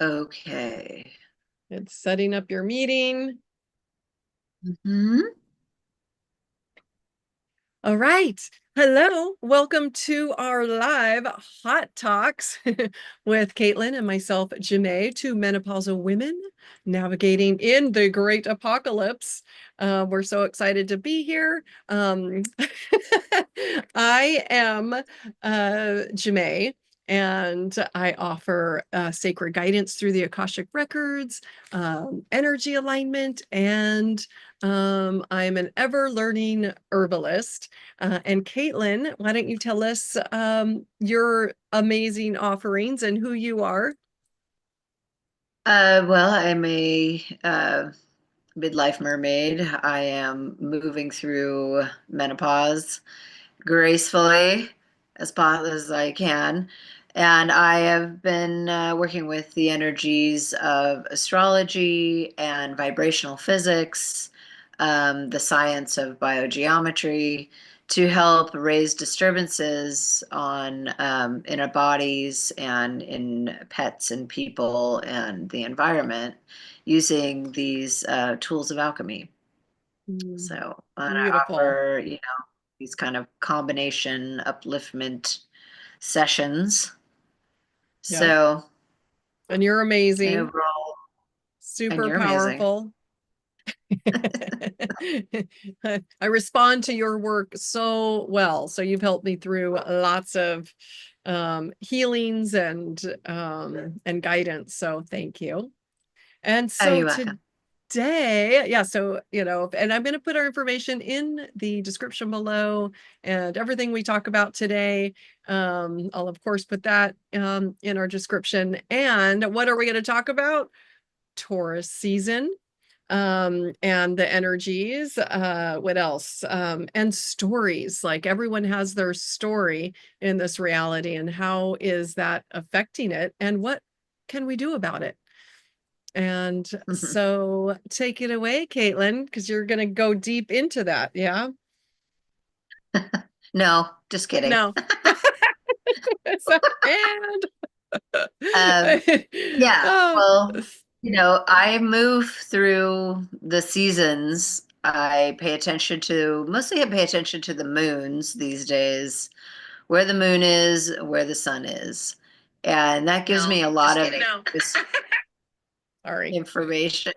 Okay. It's setting up your meeting. Hmm. All right. Hello. Welcome to our live Hot Talks with Caitlin and myself, Janae, two menopausal women navigating in the great apocalypse. We're so excited to be here. I am Janae, and I offer sacred guidance through the Akashic Records, energy alignment, and I'm an ever learning herbalist. And Caitlin, why don't you tell us your amazing offerings and who you are? Well, I'm a midlife mermaid. I am moving through menopause gracefully as I can. And I have been working with the energies of astrology and vibrational physics, the science of biogeometry, to help raise disturbances on in our bodies and in pets and people and the environment using these tools of alchemy. So, and I Beautiful. offer, these kind of combination upliftment sessions. Yeah. So, And you're amazing, overall, and super you're amazing. powerful. I respond to your work so well. So you've helped me through lots of healings and guidance. So thank you. And Oh, so you're welcome. today, yeah, so, and I'm going to put our information in the description below and everything we talk about today. I'll, of course, put that in our description. And what are we going to talk about? Taurus season and the energies. What else? And stories. Like everyone has their story in this reality, and how is that affecting it? And what can we do about it? And so take it away, Caitlin, because you're going to go deep into that. Yeah. No, just kidding. No. So, and Um, yeah, oh, well, I move through the seasons. Mostly I pay attention to the moons these days, where the moon is, where the sun is. And that gives no, me a lot just of kidding. No. this Sorry. information.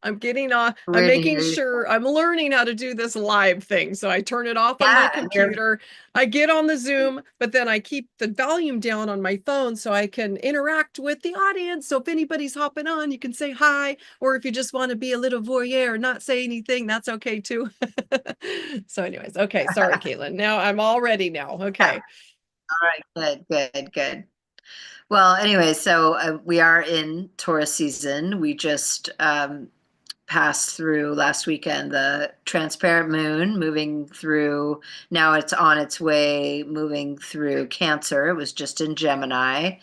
I'm getting on, I'm Weird to making hear you. sure I'm learning how to do this live thing. So I turn it off on my Yeah, computer. I get on the Zoom, but then I keep the volume down on my phone so I can interact with the audience. So if anybody's hopping on, you can say hi. Or if you just want to be a little voyeur, not say anything, that's okay too. So, anyways, okay. Sorry, Caitlin. Now I'm all ready now. yeah. Okay. All right, good. Well, anyway, so we are in Taurus season. We just passed through last weekend the transparent moon, moving through. Now it's on its way, moving through Cancer. It was just in Gemini.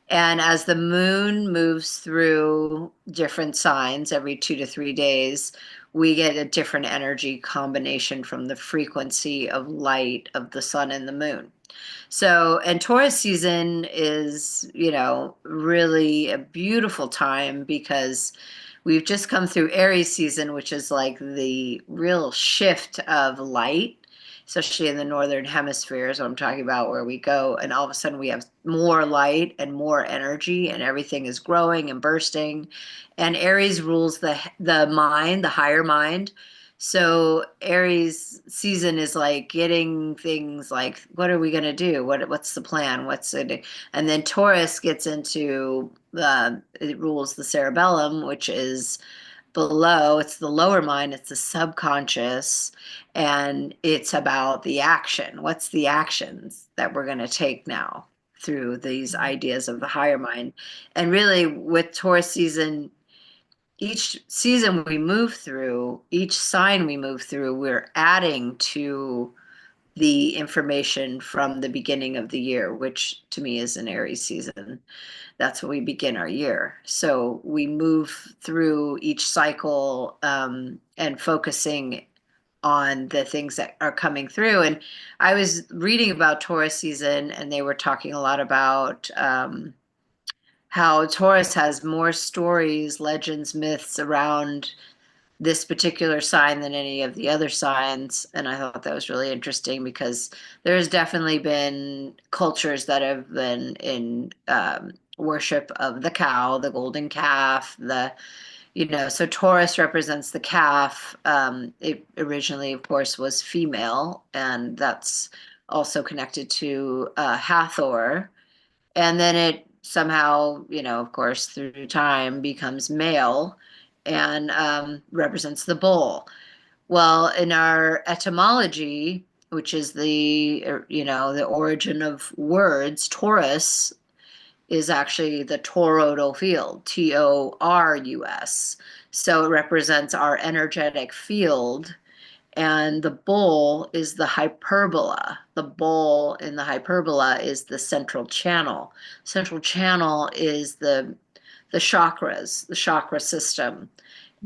And as the moon moves through different signs every 2 to 3 days, we get a different energy combination from the frequency of light of the sun and the moon. So, and Taurus season is, really a beautiful time because we've just come through Aries season, which is like the real shift of light, especially in the northern hemisphere. So I'm talking about where we go, and all of a sudden we have more light and more energy, and everything is growing and bursting. And Aries rules the mind, the higher mind. So Aries season is like getting things like, what are we going to do? What's the plan? What's it? And then Taurus gets into it rules the cerebellum, which is below. It's the lower mind. It's the subconscious, and it's about the action. What's the actions that we're going to take now through these ideas of the higher mind? And really, with Taurus season, each season we move through, each sign we move through, we're adding to the information from the beginning of the year, which to me is an Aries season. That's when we begin our year. So we move through each cycle and focusing on the things that are coming through. And I was reading about Taurus season, and they were talking a lot about how Taurus has more stories, legends, myths around this particular sign than any of the other signs. And I thought that was really interesting because there's definitely been cultures that have been in worship of the cow, the golden calf, so Taurus represents the calf. It originally, of course, was female, and that's also connected to Hathor. And then it somehow, of course, through time becomes male and represents the bull. Well, in our etymology, which is the origin of words, Taurus is actually the toroidal field, Torus. So it represents our energetic field. And the bull is the hyperbola. The bull in the hyperbola is the central channel. Central channel is the chakras, the chakra system.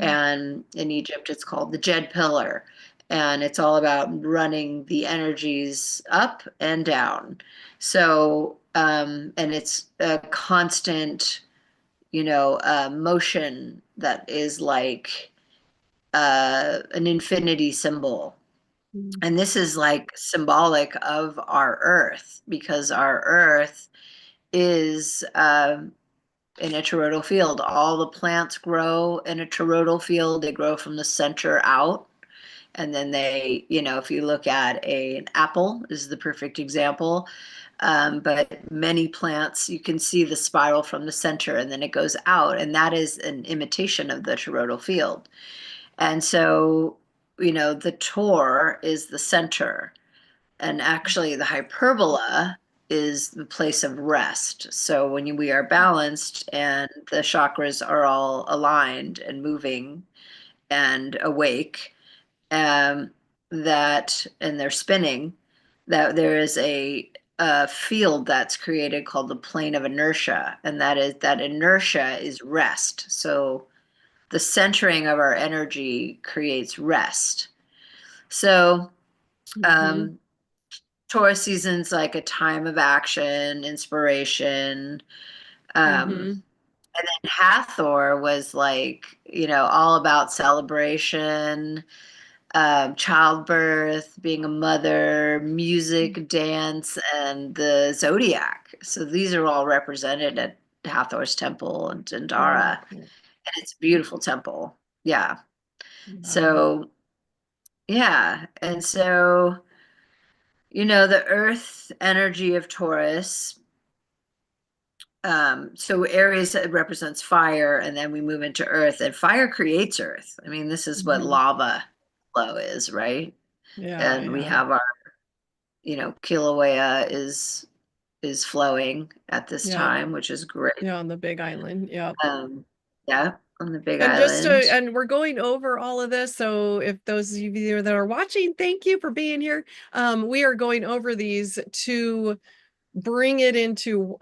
And in Egypt, it's called the Jed pillar. And it's all about running the energies up and down. So, and it's a constant, motion that is like an infinity symbol. Mm-hmm. And this is like symbolic of our earth because our earth is in a toroidal field. All the plants grow in a toroidal field. They grow from the center out. And then if you look at an apple is the perfect example. But many plants, you can see the spiral from the center and then it goes out. And that is an imitation of the toroidal field. And so, the tor is the center. And actually, the hyperbola is the place of rest. So we are balanced and the chakras are all aligned and moving and awake, and they're spinning, that there is a field that's created called the plane of inertia, and that inertia is rest. So the centering of our energy creates rest. So Mm-hmm. Taurus season's like a time of action, inspiration. Um, Mm-hmm. and then Hathor was like, all about celebration, childbirth, being a mother, music, dance, and the zodiac. So these are all represented at Hathor's temple in Wow. Dendara. And it's a beautiful temple. Yeah. Wow. So, yeah. And so, the earth energy of Taurus. So Aries represents fire, and then we move into earth, and fire creates earth. I mean, this is what Mm-hmm. lava flow is, right? Yeah, And we yeah. have our, Kilauea is flowing at this Yeah. time, which is great. Yeah, on the Big Island. Yeah. Um, yeah, on the Big And Island. and we're going over all of this. So if those of you that are watching, thank you for being here. We are going over these to bring it into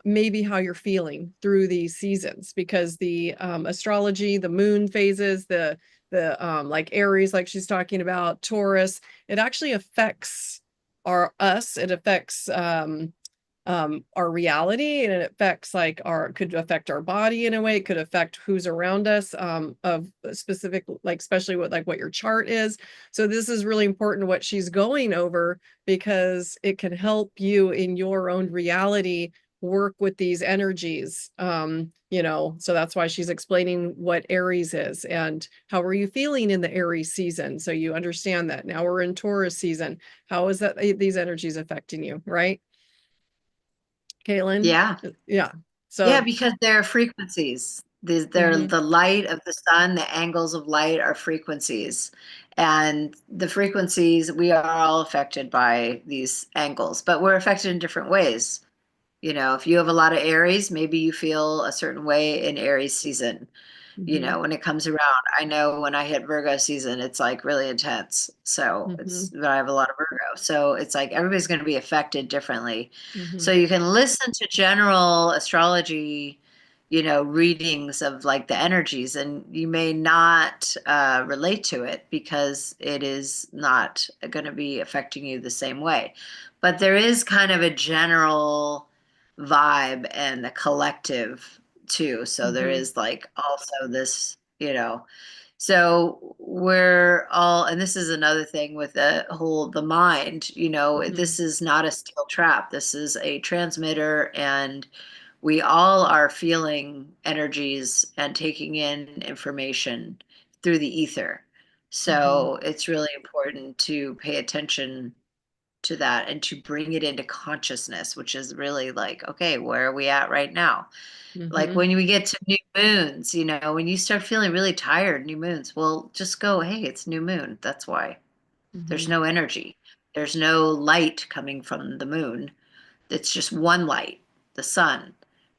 maybe how you're feeling through these seasons, because the astrology, the moon phases, the like Aries, like she's talking about, Taurus, it actually affects it affects our reality, and it affects like could affect our body in a way. It could affect who's around us, of specific, like especially what your chart is. So this is really important what she's going over, because it can help you in your own reality work with these energies. So that's why she's explaining what Aries is and how are you feeling in the Aries season, so you understand that. Now we're in Taurus season. How is that these energies affecting you, right, Caitlin? Yeah. Yeah. Yeah, So, because they're frequencies. They're mhm, the light of the sun, the angles of light are frequencies. And the frequencies, we are all affected by these angles, but we're affected in different ways. If you have a lot of Aries, maybe you feel a certain way in Aries season. mhm, When it comes around. I know when I hit Virgo season, it's like really intense. So mhm, but I have a lot of Virgo. So it's like everybody's going to be affected differently. So mhm, you can listen to general astrology, readings of like the energies, and you may not relate to it because it is not going to be affecting you the same way. But there is kind of a general vibe and the collective too. So there Mm-hmm. is like also this, so we're all, and this is another thing with the mind, Mm-hmm. this is not a steel trap. This is a transmitter, and we all are feeling energies and taking in information through the ether. Mm-hmm. So it's really important to pay attention to that and to bring it into consciousness, which is really like, okay, where are we at right now? Like Mm-hmm. when we get to new moons, when you start feeling really tired, new moons, well, just go, hey, it's new moon. That's why. There's Mm-hmm. no energy. There's no light coming from the moon. It's just one light, the sun.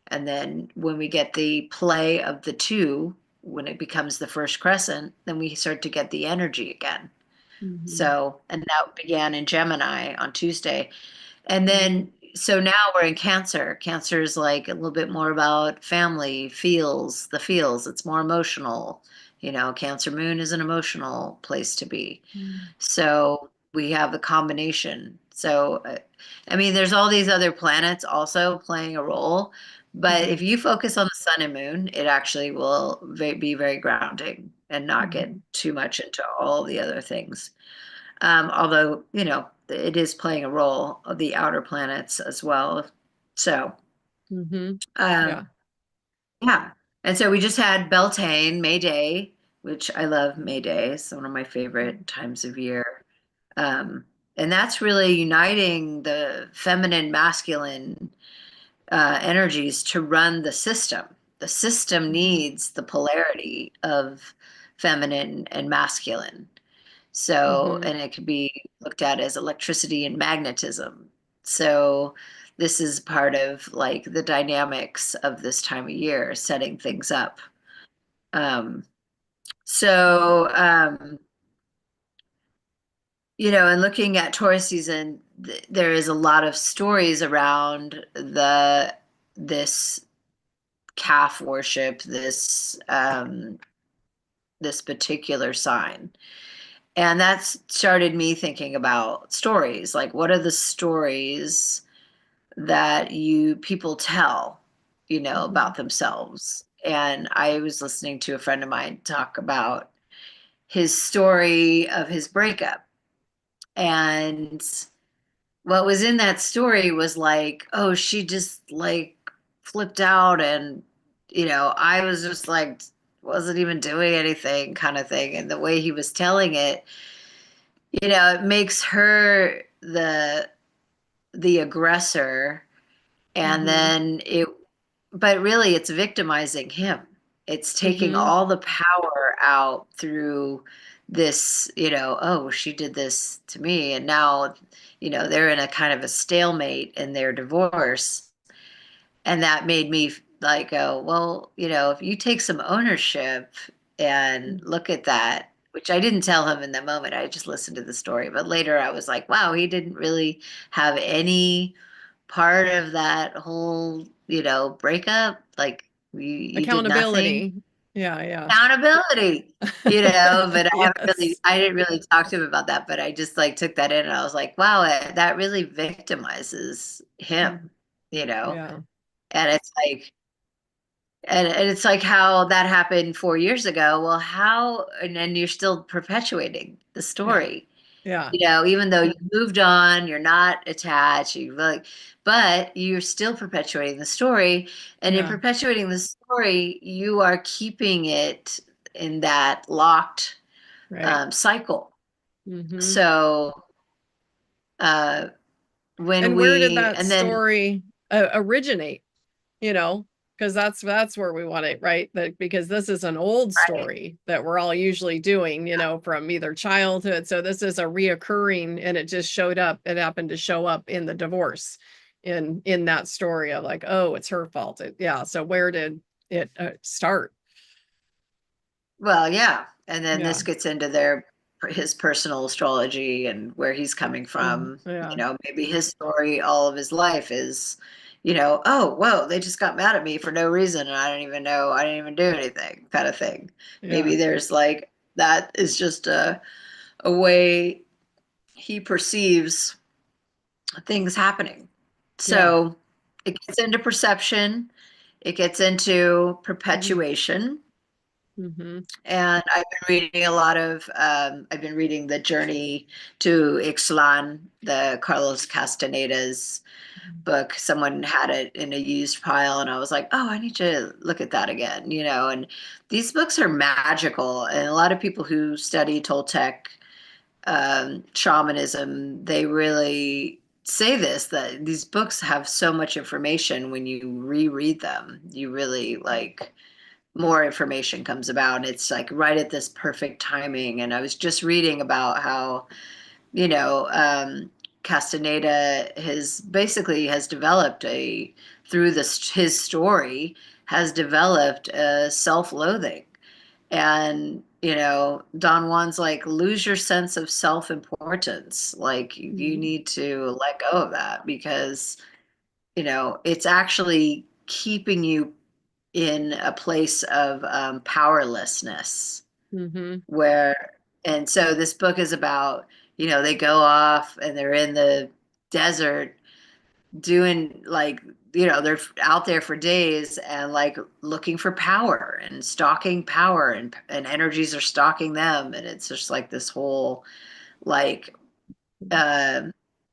And then when we get the play of the two, when it becomes the first crescent, then we start to get the energy again. Mm-hmm. So, and that began in Gemini on Tuesday. And Mm-hmm. then, so now we're in Cancer. Cancer is like a little bit more about family, the feels. It's more emotional. Cancer moon is an emotional place to be. So we have the combination. So, I mean, there's all these other planets also playing a role. But Mm-hmm. if you focus on the sun and moon, it actually will be very grounding and not get Mm-hmm. too much into all the other things. Although, it is playing a role of the outer planets as well. So, Mm-hmm. um, Yeah. yeah. And so we just had Beltane, May Day, which I love May Day. It's one of my favorite times of year. Um, and that's really uniting the feminine, masculine energies to run the system. The system Mm-hmm. needs the polarity of feminine and masculine. So, Mm-hmm. and it could be looked at as electricity and magnetism. So, this is part of like the dynamics of this time of year, setting things up. Um, so, and looking at Taurus season, there is a lot of stories around this calf worship, this particular sign. And that's started me thinking about stories. Like, what are the stories that you people tell, Mm-hmm. about themselves? And I was listening to a friend of mine talk about his story of his breakup. And what was in that story was like, oh, she just like flipped out, and I was just like wasn't even doing anything kind of thing. And the way he was telling it, it makes her the aggressor, and Mm-hmm. then but really it's victimizing him. It's taking Mm-hmm. all the power out through this, oh, she did this to me, and now, they're in a kind of a stalemate in their divorce. And that made me like go, well, if you take some ownership and look at that, which I didn't tell him in the moment, I just listened to the story. But later I was like, wow, he didn't really have any part of that whole, breakup. Like you did nothing. Accountability. Yeah, yeah. Accountability, but Yes. I didn't really talk to him about that, but I just like took that in, and I was like, wow, that really victimizes him, Mhm. you know? Yeah. And it's like, and it's like how that happened 4 years ago. Well, how, and then you're still perpetuating the Yeah. story, Yeah. even though you moved on, you're not attached, but you're still perpetuating the story. And in Yeah. perpetuating the story, you are keeping it in that locked Right. cycle. Mm-hmm. So, uh, when And where did we, that and then, story originate? You know, because that's where we want it, right? That because this is an old right. story that we're all usually doing, from either childhood. So this is a reoccurring, and it just showed up. It happened to show up in the divorce, in that story of like, oh, it's her fault. Yeah. So where did it start? Well, yeah. And then Yeah. this gets into his personal astrology and where he's coming Mhm. from. Yeah. Maybe his story all of his life is, oh, whoa, they just got mad at me for no reason and I don't even know, I didn't even do anything kind of thing. Yeah. Maybe there's like, that is just a way he perceives things happening. Yeah. So it gets into perception, it gets into Mm-hmm. perpetuation. Mm-hmm. And I've been reading The Journey to Ixtlan, the Carlos Castaneda's book. Someone had it in a used pile, and I was like, oh, I need to look at that again, And these books are magical. And a lot of people who study Toltec shamanism, they really say this, that these books have so much information when you reread them. You really like more information comes about. And it's like right at this perfect timing. And I was just reading about how, you know, um, Castaneda has developed through his story, has developed a self-loathing. And, Don Juan's like, lose your sense of self-importance. Like, you Mm-hmm. need to let go of that because, it's actually keeping you in a place of powerlessness Mm-hmm. where, and so this book is about, they go off and they're in the desert doing like, they're out there for days and like looking for power and stalking power, and energies are stalking them. And it's just like this whole like uh,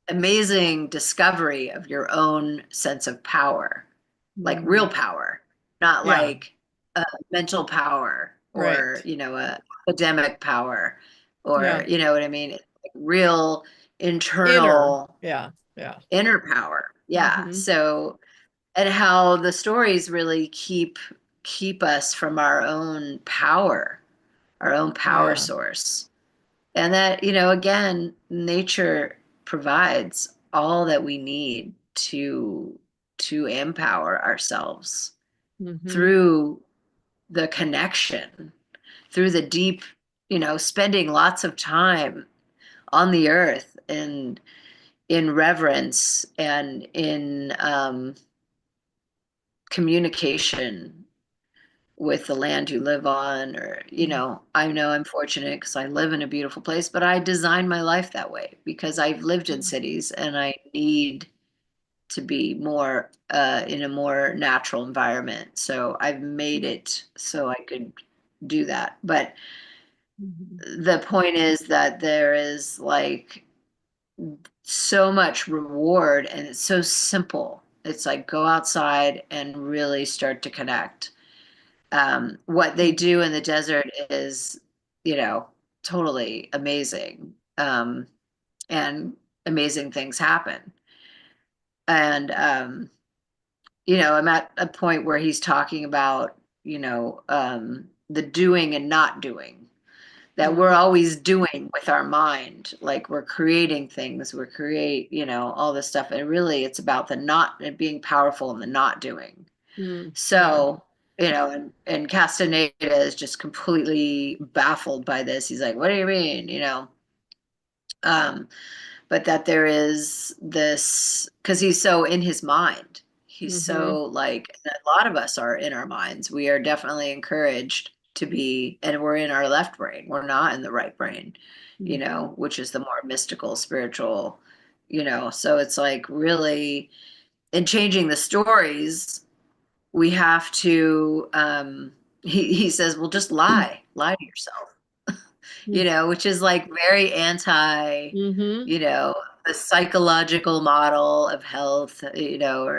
amazing discovery of your own sense of power, like Mm-hmm. real power, not Yeah. like mental power or, Right. academic power or, Yeah. you know what I mean? It's like real Inner. internal Yeah. Yeah. inner power. Yeah. Mm-hmm. So, and how the stories really keep us from our own power Yeah. source. And that, again, nature provides all that we need to empower ourselves Mm-hmm. through the connection, through the deep, spending lots of time on the earth and in reverence and in communication with the land you live on. Or, I know I'm fortunate because I live in a beautiful place, but I designed my life that way because I've lived in cities and I need to be more in a more natural environment. So I've made it so I could do that. But Mm-hmm. the point is that there is like so much reward and it's so simple. It's like go outside and really start to connect. What they do in the desert is, you know, totally amazing. And amazing things happen. And, I'm at a point where he's talking about, the doing and not doing, that we're Mm-hmm. always doing with our mind. Like we're creating things, all this stuff. And really it's about the not and being powerful in the not doing. Mm-hmm. Yeah. So, and Castaneda is just completely baffled by this. He's like, what do you mean? Um, but that there is this, because he's so in his mind. He's Mm-hmm. so like, a lot of us are in our minds. We are definitely encouraged to be, and we're in our left brain. We're not in the right brain, which is the more mystical, spiritual, so it's like really in changing the stories we have to he says, well, just lie to yourself, which is like very anti, Mm-hmm. you know the psychological model of health, or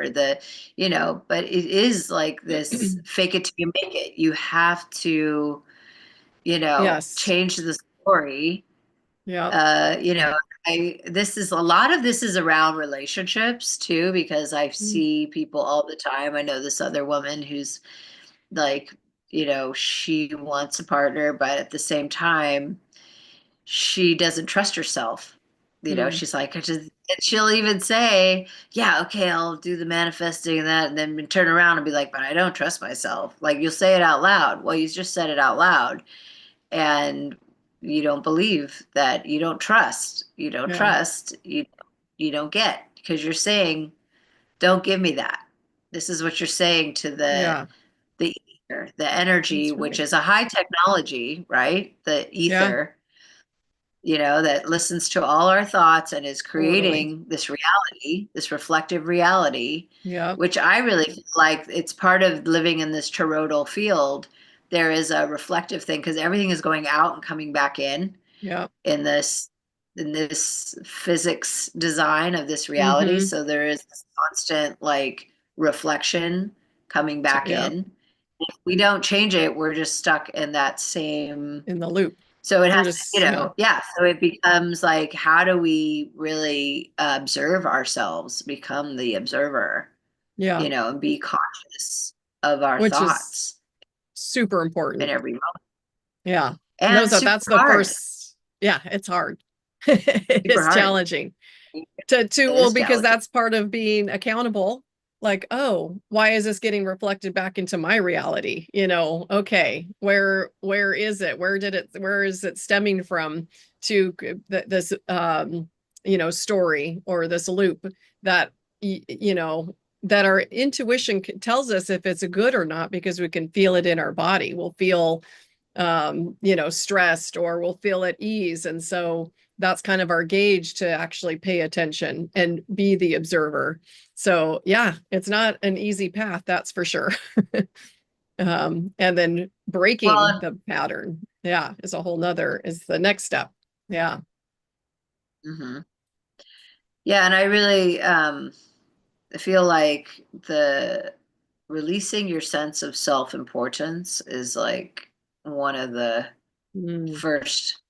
but it is like this fake it till you make it. You have to, Yes. change the story. Yep. uh you know a lot of this is around relationships too, because I see people all the time. I know this other woman who's like, she wants a partner, but at the same time she doesn't trust herself. Mm-hmm. She's like, and she'll even say, yeah, okay, I'll do the manifesting and that, and then turn around and be like, but I don't trust myself. Like, you'll say it out loud. Well, you just said it out loud, and you don't believe that. You don't Yeah. trust, you don't get, because you're saying, don't give me that. This is what you're saying to Yeah, the ether, the energy, that's which right. is a high technology, right? The Yeah, ether, that listens to all our thoughts and is totally. creating this reality, this reflective reality, Yeah, which I really feel like it's part of living in this toroidal field. There is a reflective thing because everything is going out and coming back yeah. in this in this physics design of this reality. Mm-hmm. So there is this constant like reflection coming back Yeah, in. If we don't change it, we're just stuck in that same. in the loop. So it has We're to, just, yeah, yeah. So it becomes like, how do we really observe ourselves, become the observer, yeah, and be conscious of our which is thoughts super in important. every moment. Yeah. No, And so super that's the hard, first, yeah, it's hard. It super is hard. challenging It well, is because challenging. that's part of being accountable. Like, oh, why is this getting reflected back into my reality? Okay, where is it? Where is it stemming from to this story or this loop that that our intuition tells us if it's a good or not because we can feel it in our body. We'll feel stressed or we'll feel at ease. And so that's kind of our gauge to actually pay attention and be the observer. So yeah, it's not an easy path, that's for sure. And then breaking Well, the pattern, yeah, is the next step. Yeah. mhm. Yeah, and I really feel like the releasing your sense of self-importance is like one of the Mm, first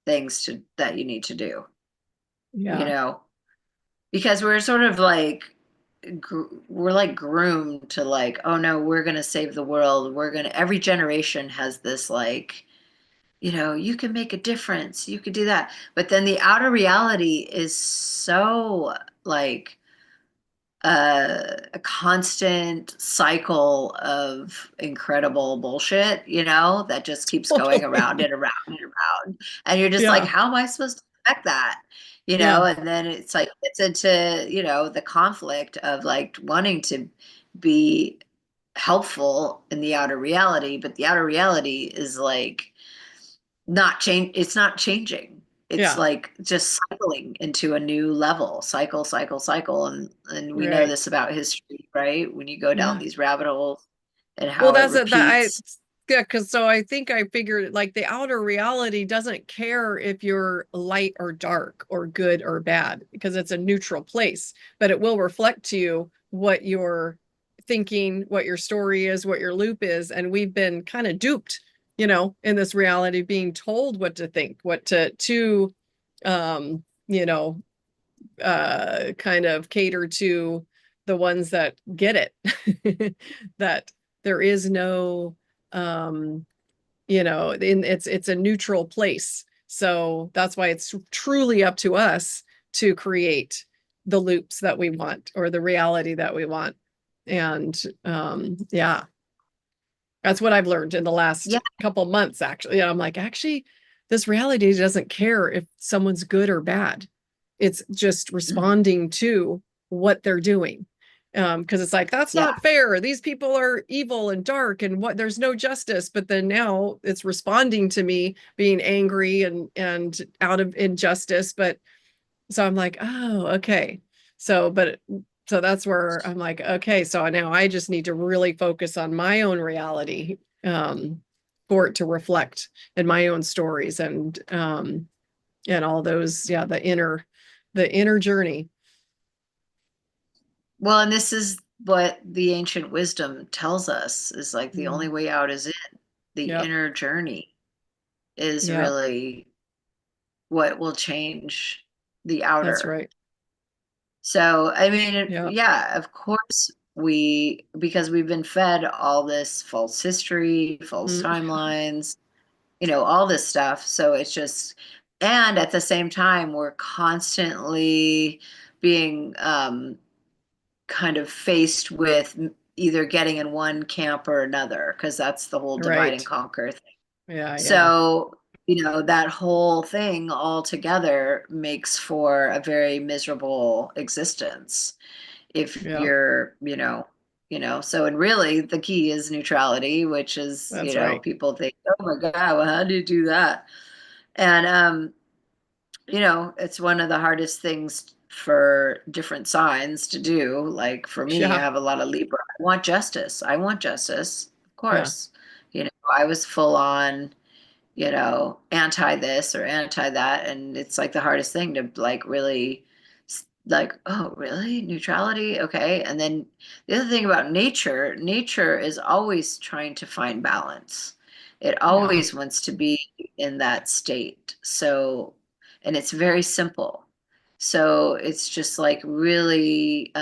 things that you need to do, you yeah. know, because we're sort of like we're like groomed to like, oh no, we're going to save the world. Every generation has this like, you can make a difference. You could do that. But then the outer reality is so like a constant cycle of incredible bullshit, that just keeps going around Totally. and around and around. And you're just like, Yeah. how am I supposed to affect that? Yeah. And then it's like, it's into, the conflict of like wanting to be helpful in the outer reality, but the outer reality is like, it's not changing. It's Yeah. like just cycling into a new level, cycle, cycle, cycle. And we know Right. this about history, right? When you go down Yeah. these rabbit holes and Well, how it that's it. That I repeats. Yeah, because so I think I figured like the outer reality doesn't care if you're light or dark or good or bad because it's a neutral place, but it will reflect to you what you're thinking, what your story is, what your loop is, and we've been kind of duped, in this reality, being told what to think, what to um, you know, kind of cater to the ones that get it, that there is no it's a neutral place. So that's why it's truly up to us to create the loops that we want or the reality that we want. And yeah, that's what I've learned in the last Yeah. couple months, actually. I'm like, actually, this reality doesn't care if someone's good or bad. It's just Mhm. responding to what they're doing. Because it's like, that's Yeah. not fair. These people are evil and dark and there's no justice. But then now it's responding to me being angry and out of injustice. But so I'm like, oh, okay. So that's where I'm like, okay, so now I just need to really focus on my own reality, for it to reflect in my own stories and all those, yeah, the inner journey. Well, and this is what the ancient wisdom tells us is like the only Mm, way out is in. The yep, inner journey is yep, really what will change the that's outer. right. So, I mean, Yep. yeah, of course, because we've been fed all this false history, false Mm, timelines, all this stuff. So it's just, and at the same time, we're constantly being kind of faced with either getting in one camp or another, because that's the whole divide and right. conquer thing. Yeah, yeah, So, that whole thing all together makes for a very miserable existence if yeah. you're. So, and really the key is neutrality, which is, That's right. people think, oh my God, well, how do you do that? And, it's one of the hardest things for different signs to do. Like for me, I Yeah. have a lot of Libra. I want justice. I want justice, of Yeah. course. I was full on, anti this or anti that. And it's like the hardest thing to like really like, oh, really? Neutrality? Okay. And then the other thing about nature is always trying to find balance. It Yeah. always wants to be in that state. So, and it's very simple. So it's just like really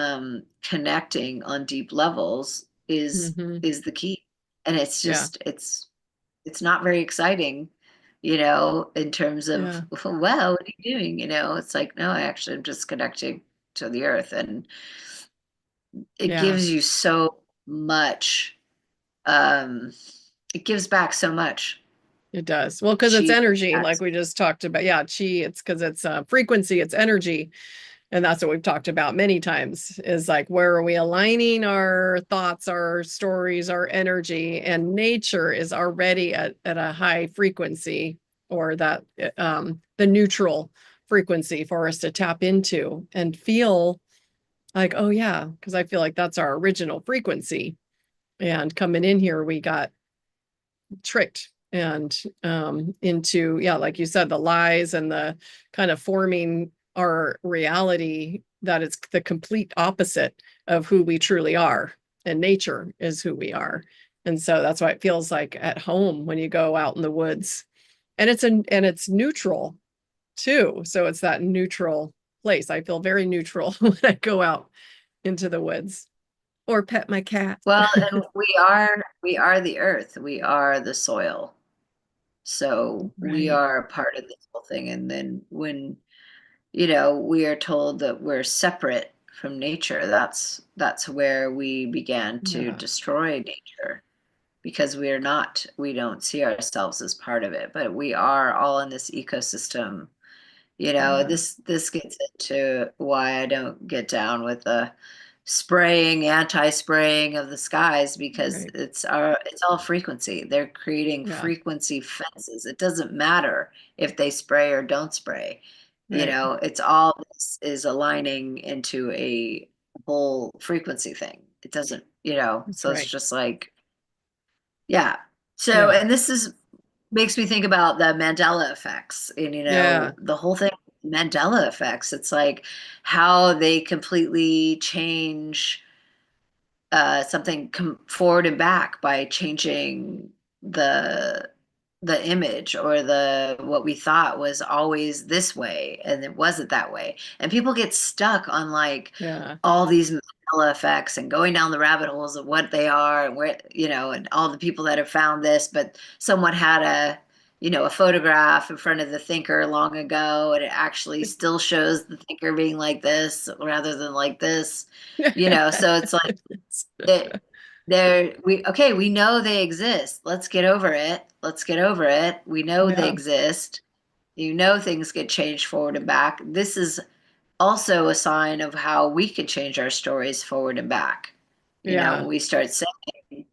connecting on deep levels Hmm. is the key. And Yeah. it's not very exciting, in terms of, Yeah. well, what are you doing? It's like, no, I actually am just connecting to the earth. And it Yeah. gives you so much, um, it gives back so much. It does. Well, because it's Chi. energy, like we just talked about. Yeah, chi, it's because it's frequency, it's energy. And that's what we've talked about many times is like, where are we aligning our thoughts, our stories, our energy? And nature is already at a high frequency, or that the neutral frequency for us to tap into and feel like, oh, yeah, because I feel like that's our original frequency. And coming in here, we got tricked and into, yeah, like you said, the lies and the kind of forming our reality that it's the complete opposite of who we truly are. And nature is who we are. And so that's why it feels like at home when you go out in the woods. And it's neutral too. So it's that neutral place. I feel very neutral when I go out into the woods or pet my cat. Well, and we are the earth, we are the soil. So we Right. are a part of this whole thing. And then when, we are told that we're separate from nature, that's where we began to Yeah. destroy nature, because we don't see ourselves as part of it, but we are all in this ecosystem. Yeah. This gets into why I don't get down with the spraying, anti-spraying of the skies, because Right. it's all frequency. They're creating Yeah. frequency fences. It doesn't matter if they spray or don't spray. Right. It's all this is aligning into a whole frequency thing. It doesn't, That's so it's right. just like, yeah. So, Yeah. and this is makes me think about the Mandela effects, and Yeah. the whole thing, Mandela effects. It's like how they completely change something forward and back by changing the the image, or the what we thought was always this way and it wasn't that way. And people get stuck on like Yeah. all these Mandela effects and going down the rabbit holes of what they are and where, and all the people that have found this, but someone had a photograph in front of the thinker long ago, and it actually still shows the thinker being like this rather than like this. So it's like that we know they exist. Let's get over it. Let's get over it. We know they Yeah. exist. Things get changed forward and back. This is also a sign of how we can change our stories forward and back. When Yeah. we start saying,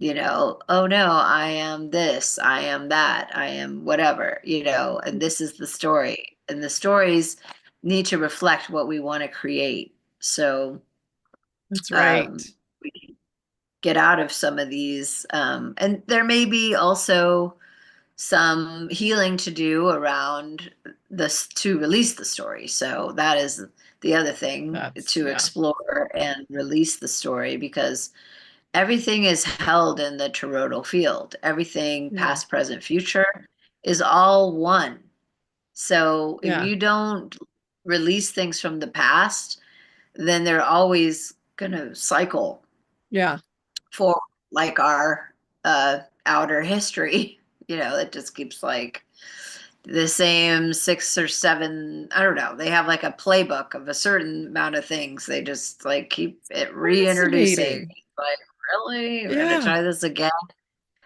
oh no, I am this, I am that, I am whatever, and this is the story. And the stories need to reflect what we want to create. So That's um, right. we can get out of some of these. And there may be also some healing to do around this to release the story. So that is the other thing, That's to yeah. explore and release the story, because everything is held in the toroidal field. Everything Yeah. past, present, future is all one. So if Yeah. you don't release things from the past, then they're always going to cycle Yeah. for like our outer history. It just keeps like the same six or seven, I don't know. They have like a playbook of a certain amount of things. They just like keep it reintroducing. Fascinating. Like, really? We're gonna Yeah. try this again.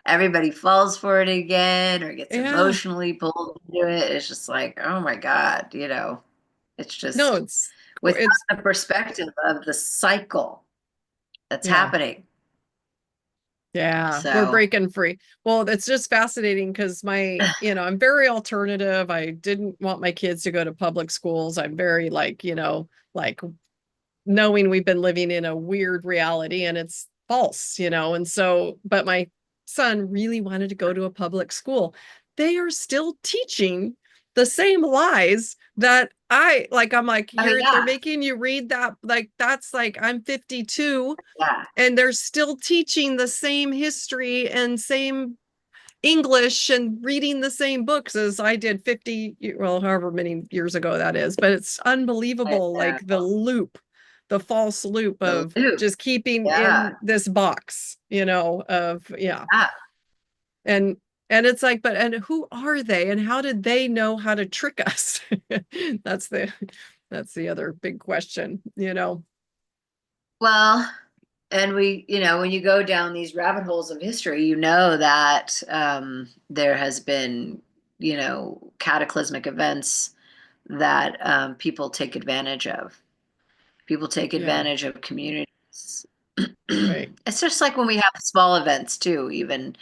Everybody falls for it again or gets Yeah. emotionally pulled into it. It's just like, oh my God, it's No, just without it's the perspective of the cycle that's Yeah. happening. Yeah, we're So breaking free. Well, it's just fascinating because I'm very alternative. I didn't want my kids to go to public schools. I'm very like knowing we've been living in a weird reality and it's false, and so, but my son really wanted to go to a public school. They are still teaching the same lies that I'm like, I mean, they're yeah, making you read that, like, that's like, I'm 52 yeah, and they're still teaching the same history and same English and reading the same books as I did 50, well, however many years ago that is. But it's I unbelievable, like know. the false loop The of loop. just keeping Yeah, in this box, of, yeah. yeah. And it's like, but and who are they and how did they know how to trick us? that's the that's the other big question. Well, and when you go down these rabbit holes of history, you know that there has been, cataclysmic events that people take advantage of. People take Yeah, advantage of communities. right. It's just like when we have small events too, even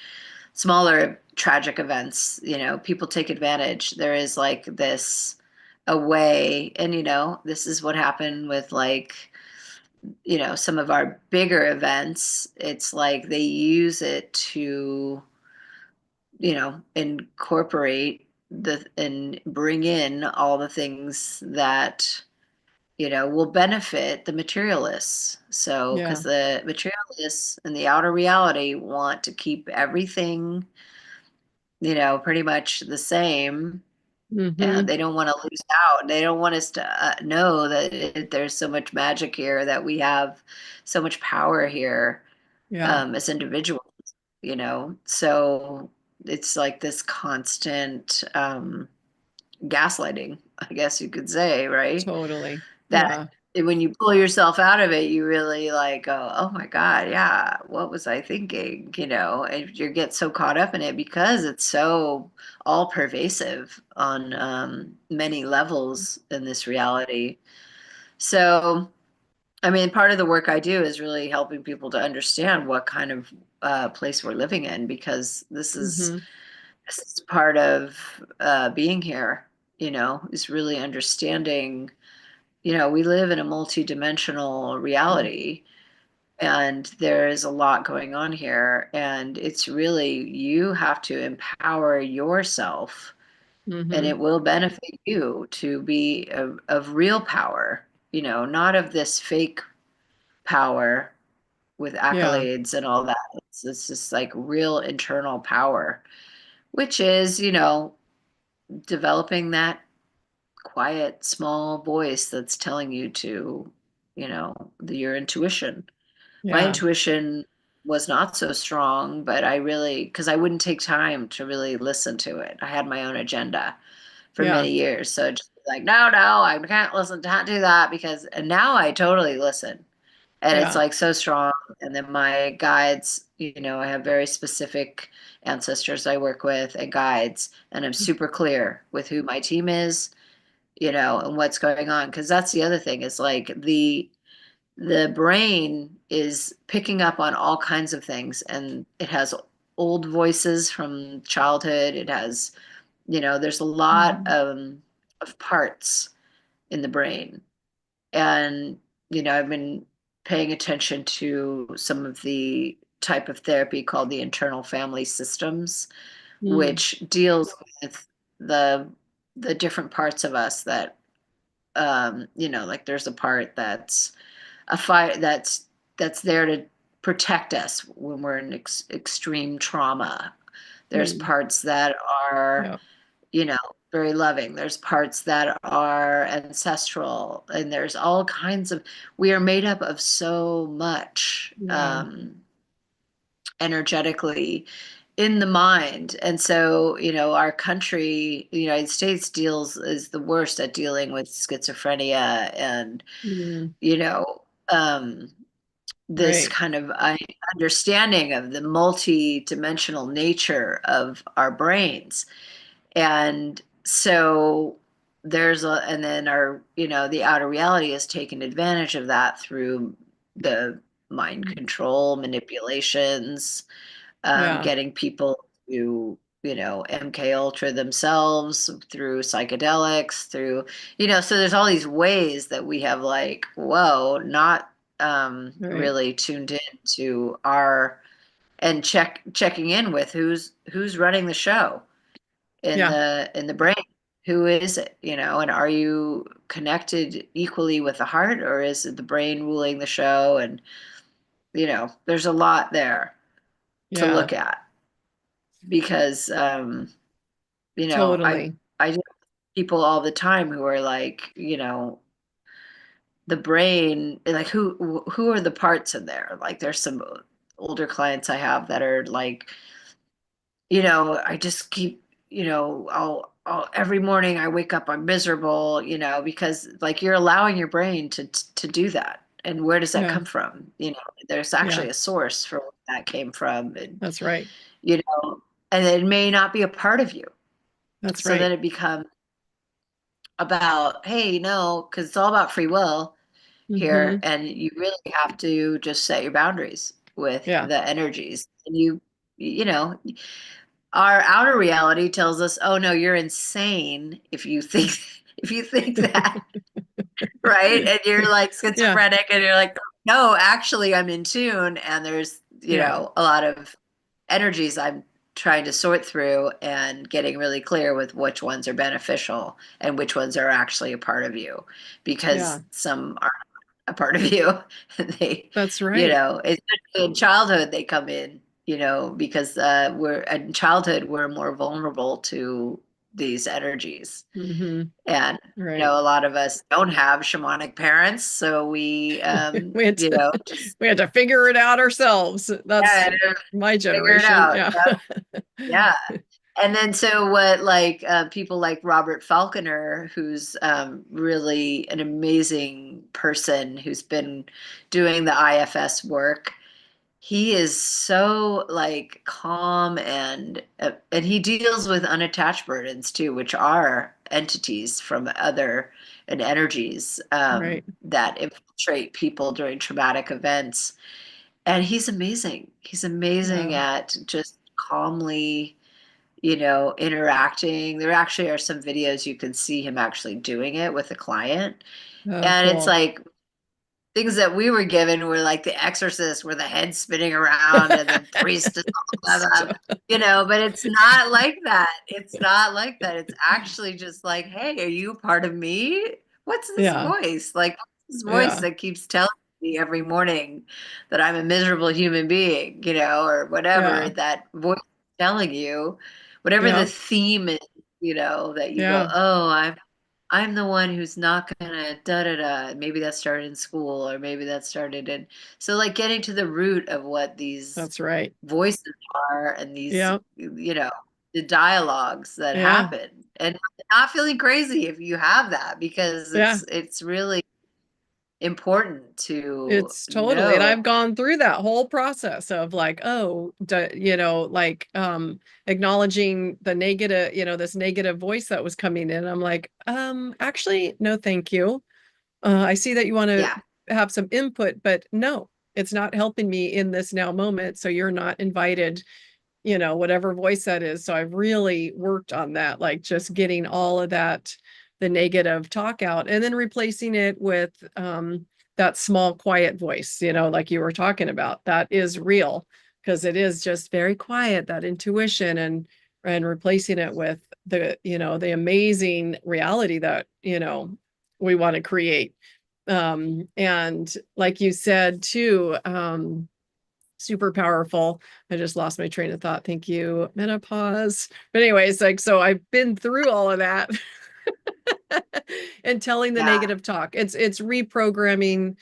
smaller tragic events, people take advantage. There is like this a way, and this is what happened with like, some of our bigger events. It's like they use it to, incorporate and bring in all the things that will benefit the materialists. So, Yeah. because the materialists and the outer reality want to keep everything, pretty much the same. And Mm-hmm. they don't want to lose out. They don't want us to know that there's so much magic here, that we have so much power here Yeah, as individuals. So it's like this constant gaslighting, I guess you could say, right? totally. That Yeah. when you pull yourself out of it, you really like go, oh my God, yeah, what was I thinking? And you get so caught up in it because it's so all pervasive on many levels in this reality. So, I mean, part of the work I do is really helping people to understand what kind of place we're living in, because Mm-hmm. this is part of being here, is really understanding, we live in a multi-dimensional reality, and there is a lot going on here, and it's really, you have to empower yourself, and Mm-hmm. it will benefit you to be of real power, not of this fake power with Yeah. accolades and all that. It's just like real internal power, which is, developing that quiet, small voice that's telling you to, your intuition. My Yeah. intuition was not so strong, but because I wouldn't take time to really listen to it. I had my own agenda for Yeah. many years. So just like, no, no, I can't listen, can't do that, and now I totally listen. And it's Yeah. like so strong. And then my guides, I have very specific ancestors I work with and guides, and I'm super clear with who my team is, and what's going on. Because that's the other thing, is like the brain is picking up on all kinds of things, and it has old voices from childhood. It has, there's a lot Mhm. of parts in the brain. And, I've been paying attention to some of the type of therapy called the internal family systems, Mm. which deals with the the different parts of us that like there's a part that's a fire that's there to protect us when we're in extreme trauma. There's Mm. parts that are, Yeah. you know, very loving. There's parts that are ancestral, and there's all kinds of, we are made up of so much Yeah. energetically in the mind. And so, our country, the United States, is the worst at dealing with schizophrenia and, Mm. you know, um, this Right. kind of understanding of the multi-dimensional nature of our brains. And so and then the outer reality has taken advantage of that through the mind control, manipulations, Yeah. getting people to, MK Ultra themselves through psychedelics, through, so there's all these ways that we have like, whoa, not Right. really tuned in to our and checking in with who's running the show Yeah. in the brain. Who is it, and are you connected equally with the heart, or is it the brain ruling the show? And there's a lot there to Yeah. look at because I Totally. I deal with people all the time who are like, the brain, like who are the parts in there? Like there's some older clients I have that are like, I just keep, I'll every morning I wake up, I'm miserable, because like you're allowing your brain to do that. And where does that Yeah. come from? There's Yeah. actually a source for where that came from. And, That's right. you know, and it may not be a part of you. That's So right. then it becomes about, hey, because it's all about free will here. Mm-hmm. And you really have to just set your boundaries with Yeah. the energies. And you know, our outer reality tells us, oh no, you're insane if you think if you think that, right? And you're like Yeah. schizophrenic and you're like, no, actually I'm in tune and there's, Yeah. a lot of energies I'm trying to sort through and getting really clear with which ones are beneficial and which ones are actually a part of you because Yeah. some are a part of you. They, That's right. especially in childhood, they come in, because we're in childhood, we're more vulnerable to these energies. Mm-hmm. And, Right. a lot of us don't have shamanic parents. So we, We had to just, we had to figure it out ourselves. That's yeah, my figure it generation. out. Yeah. Yeah. And then so what like people like Robert Falconer, who's really an amazing person who's been doing the IFS work. He is so like calm and he deals with unattached burdens too, which are entities from other and energies Right. that infiltrate people during traumatic events. And he's amazing. He's amazing Yeah. at just calmly, interacting. There actually are some videos you can see him actually doing it with a client. Oh, And it's cool. like things that we were given were like the exorcist where the head's spinning around and the priest is all blah, blah, Stop. but it's not like that. It's not like that. It's actually just like, hey, are you part of me? What's this Yeah. voice? Like what's this voice Yeah. that keeps telling me every morning that I'm a miserable human being, or whatever Yeah. that voice is telling you, whatever the Yeah. theme is, that you go, Yeah. oh, I'm the one who's not gonna da da da. Maybe that started in school, or maybe that started in. So, like, getting to the root of what these That's right. voices are and these, Yeah. the dialogues that Yeah. happen, and not feeling crazy if you have that, because Yeah. it's really important to It's totally, and know. I've gone through that whole process of like, oh, like acknowledging the negative, this negative voice that was coming in. I'm like, actually, no, thank you. I see that you want to Yeah, have some input, but no, it's not helping me in this now moment. So you're not invited, whatever voice that is. So I've really worked on that, like just getting all of that, the negative talk out, and then replacing it with that small, quiet voice, like you were talking about, that is real because it is just very quiet, that intuition, and replacing it with the amazing reality that, we want to create. And like you said too, super powerful. I just lost my train of thought. Thank you. Menopause. But anyways, like, so I've been through all of that and telling the yeah, negative talk. It's reprogramming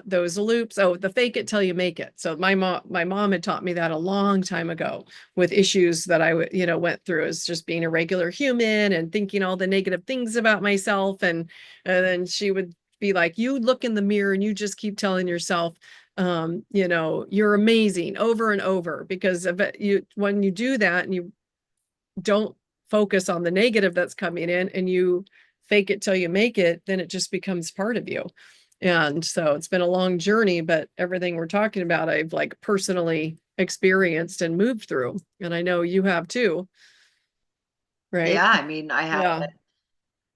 those loops. Oh, the fake it till you make it. So my mom had taught me that a long time ago with issues that I went through, as just being a regular human and thinking all the negative things about myself. And then she would be like, you look in the mirror and you just keep telling yourself, you're amazing over and over, because of it, when you do that and you don't focus on the negative that's coming in and you fake it till you make it, then it just becomes part of you. And so it's been a long journey, but everything we're talking about, I've like personally experienced and moved through. And I know you have too, right? Yeah, I mean, I had Yeah.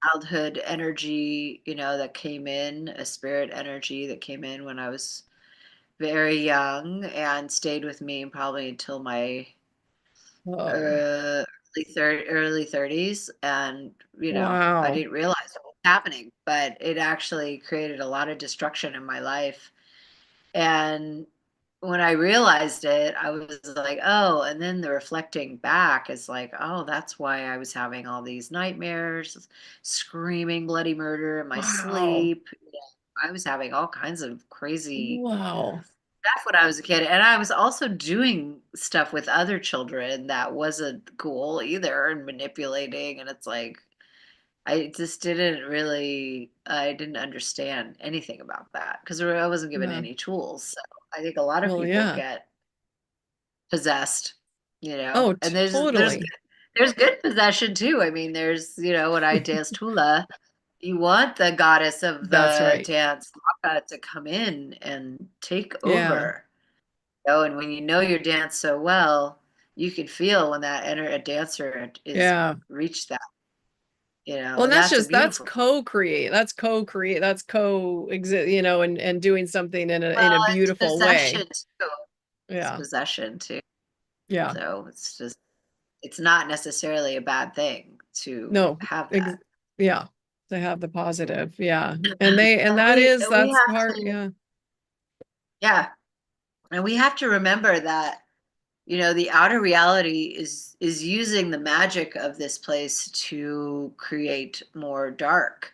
childhood energy, that came in, a spirit energy that came in when I was very young and stayed with me probably until my Oh, uh, early 30s. And, I wow. didn't realize what was happening, but it actually created a lot of destruction in my life. And when I realized it, I was like, oh, and then the reflecting back is like, oh, that's why I was having all these nightmares, screaming bloody murder in my Wow. sleep. I was having all kinds of crazy Wow. stuff when I was a kid. And I was also doing stuff with other children that wasn't cool either and manipulating. And it's like, I didn't understand anything about that because I wasn't given Yeah. any tools. So I think a lot of Well, people yeah. get possessed, Oh, and totally. there's good possession too. I mean, when I danced hula, you want the goddess of That's the right. dance, Maka, to come in and take Yeah. over. And when you know your dance so well, you can feel when a dancer is Yeah. reached that, Well, and and that's that's a just beautiful. that's co-exist, and doing something in a Well, it's beautiful way. possession too. It's Yeah. possession too. Yeah. So it's not necessarily a bad thing to No, have ex that. yeah. To have the positive. Yeah. And And we that's have part, to, yeah. yeah, and we have to remember that, the outer reality is using the magic of this place to create more dark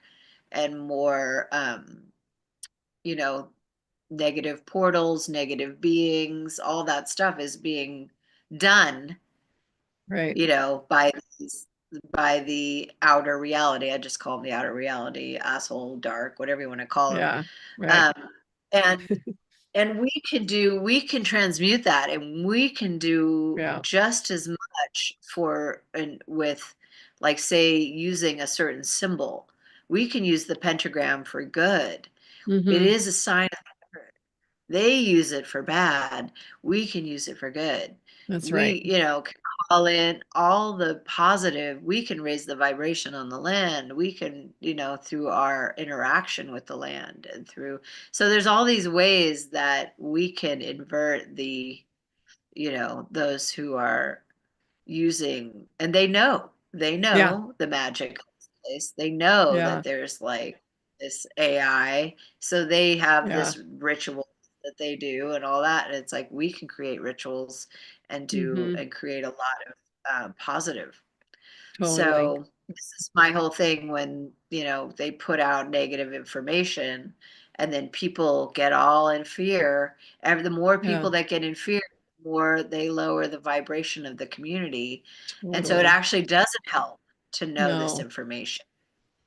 and more, you know, negative portals, negative beings, all that stuff is being done, Right. by by the outer reality. I just call them the outer reality, asshole, dark, whatever you want to call them. Yeah. Right. Um, and we can transmute that, and we can do Yeah. just as much for and with, like, say, using a certain symbol. We can use the pentagram for good. It Mm-hmm. is a sign of they use it for bad. We can use it for good. That's right. We, can call in all the positive. We can raise the vibration on the land. We can, through our interaction with the land and so there's all these ways that we can invert those who are using, and they Yeah. know the magic of this place. They know Yeah. that there's like this AI, so they have Yeah. this ritual that they do and all that. And it's like we can create rituals Mm-hmm. and create a lot of positive. Totally. So this is my whole thing when, they put out negative information and then people get all in fear. And the more Yeah. people that get in fear, the more they lower the vibration of the community. And so it Totally. actually doesn't help to know this No. information.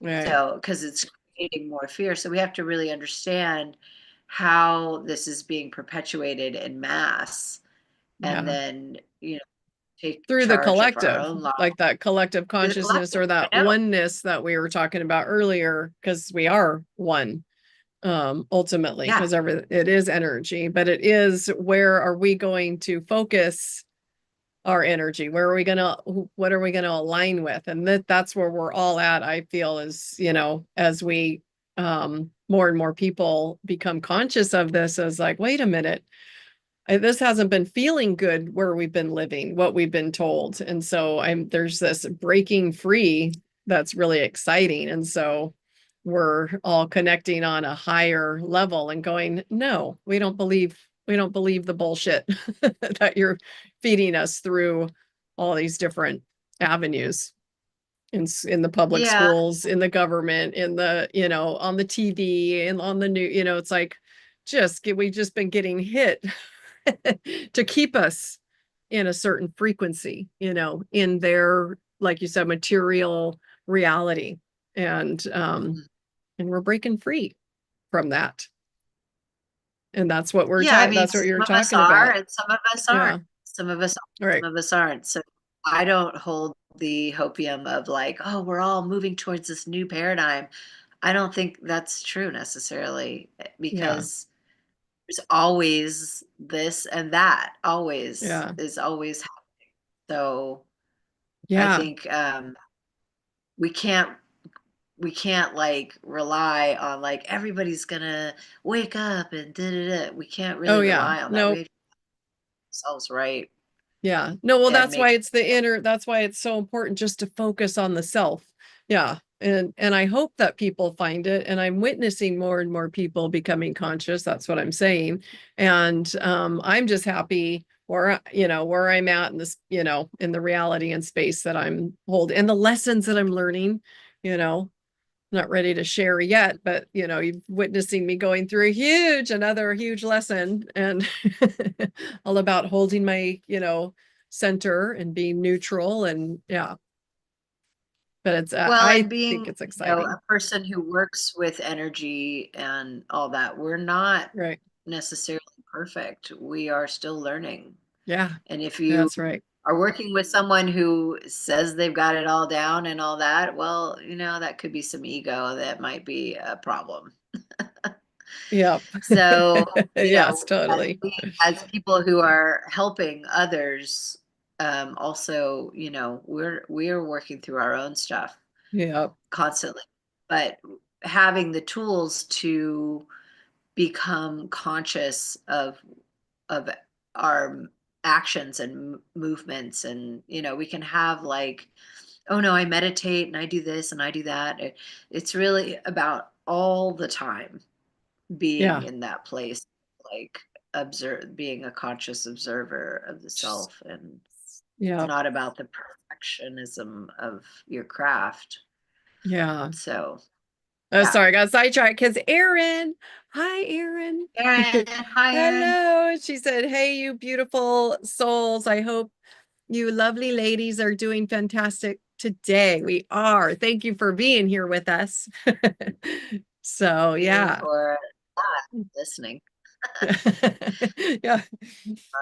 Right. So, because it's creating more fear. So we have to really understand how this is being perpetuated in mass and Yeah. then, take Through the charge of our collective, own lives like that collective through the consciousness collective. or that I know. oneness that we were talking about earlier, because we are one, ultimately, Yeah. because it is energy, but it is, where are we going to focus our energy? What are we gonna align with? And that's where we're all at, I feel, is, as we more and more people become conscious of this, as like, wait a minute, this hasn't been feeling good where we've been living, what we've been told. And so there's this breaking free that's really exciting. And so we're all connecting on a higher level and going, no, we don't believe the bullshit that you're feeding us through all these different avenues in the public Yeah. schools, in the government, in the, on the TV and on the new, it's like, we've just been getting hit to keep us in a certain frequency, in their, like you said, material reality. Mhm. And we're breaking free from that. And that's what Yeah, I mean, that's what some you're of us talking are about. and some of us aren't. Yeah. Some of us All right. some of us aren't. So I don't hold the hopium of like, oh, we're all moving towards this new paradigm. I don't think that's true necessarily Yeah. because there's always this and that, always Yeah. is always. So I Yeah. think we can't we can't like rely on like everybody's gonna wake up and da da da. We can't Oh really yeah. rely on that. We Nope. have to get ourselves right Yeah. No, well, and that's why make it's the inner, that's why it's so important just to focus on the self. Yeah. And I hope that people find it. And I'm witnessing more and more people becoming conscious. That's what I'm saying. And I'm just happy where, where I'm at in this, in the reality and space that I'm holding and the lessons that I'm learning, you know, not ready to share yet, but you've witnessing me going through another huge lesson and all about holding my, center and being neutral and yeah, but it's well, I and being, think it's a exciting. person who works with energy and all that, we're not Right. necessarily perfect. We are still learning. Yeah, And if you that's right. are working with someone who says they've got it all down and all that, well, that could be some ego that might be a problem. Yep. So, Yes, as totally. as people who are helping others, also, we're working through our own stuff Yep. constantly, but having the tools to become conscious of our actions and movements, and we can have like, oh no, I meditate and I do this and I do that. It's really about all the time being Yeah. in that place, like being a conscious observer of the self, and it's Yep. not about the perfectionism of your craft. Yeah. So Oh, yeah. sorry, I got sidetracked because Erin. Hi, Erin. Erin, hi Erin. Hello. She said, "Hey, you beautiful souls. I hope you lovely ladies are doing fantastic today." We are. Thank you for being here with us. So, You yeah. for not listening, Yeah.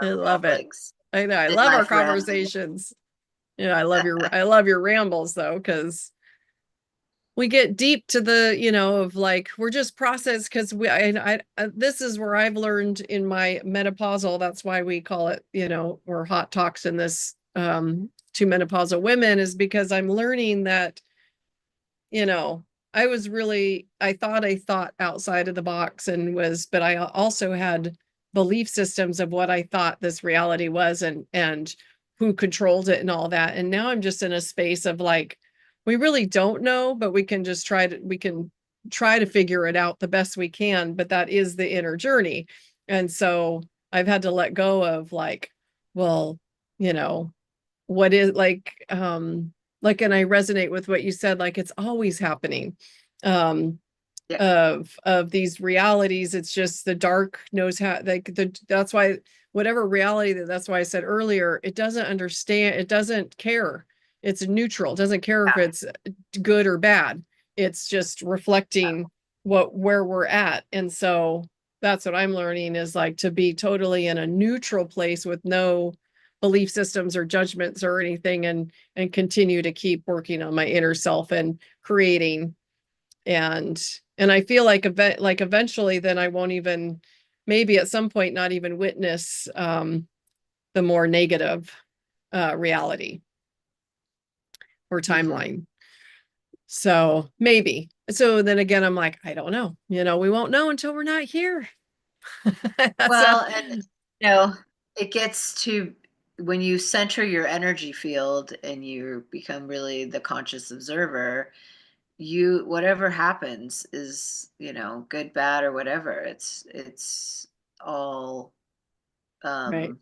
I our love it. ramblings, I know. I love our midlife rambling. conversations. Yeah, I love your rambles though, because we get deep to the of like we're just processed because this is where I've learned in my menopausal, that's why we call it we're hot talks in this to menopausal women, is because I'm learning that you know I thought outside of the box and but I also had belief systems of what I thought this reality was and who controlled it and all that, and now I'm just in a space of like we really don't know, but we can try to figure it out the best we can, but that is the inner journey. And so I've had to let go of like, well, you know what is like, and I resonate with what you said, like it's always happening. um Yeah, of these realities, it's just the dark knows how, like that's why whatever reality, that's why I said earlier, it doesn't understand, it doesn't care, it's neutral, it doesn't care if it's good or bad, it's just reflecting where we're at. And so that's what I'm learning, is like to be totally in a neutral place with no belief systems or judgments or anything, and continue to keep working on my inner self and creating. And I feel like eventually then I won't even, maybe at some point not even witness the more negative reality or hmm timeline. So maybe. So then again, I'm like, I don't know. We won't know until we're not here. That's well, and you know it gets to when you center your energy field and you become really the conscious observer, you whatever happens is, good, bad, or whatever, it's all right. um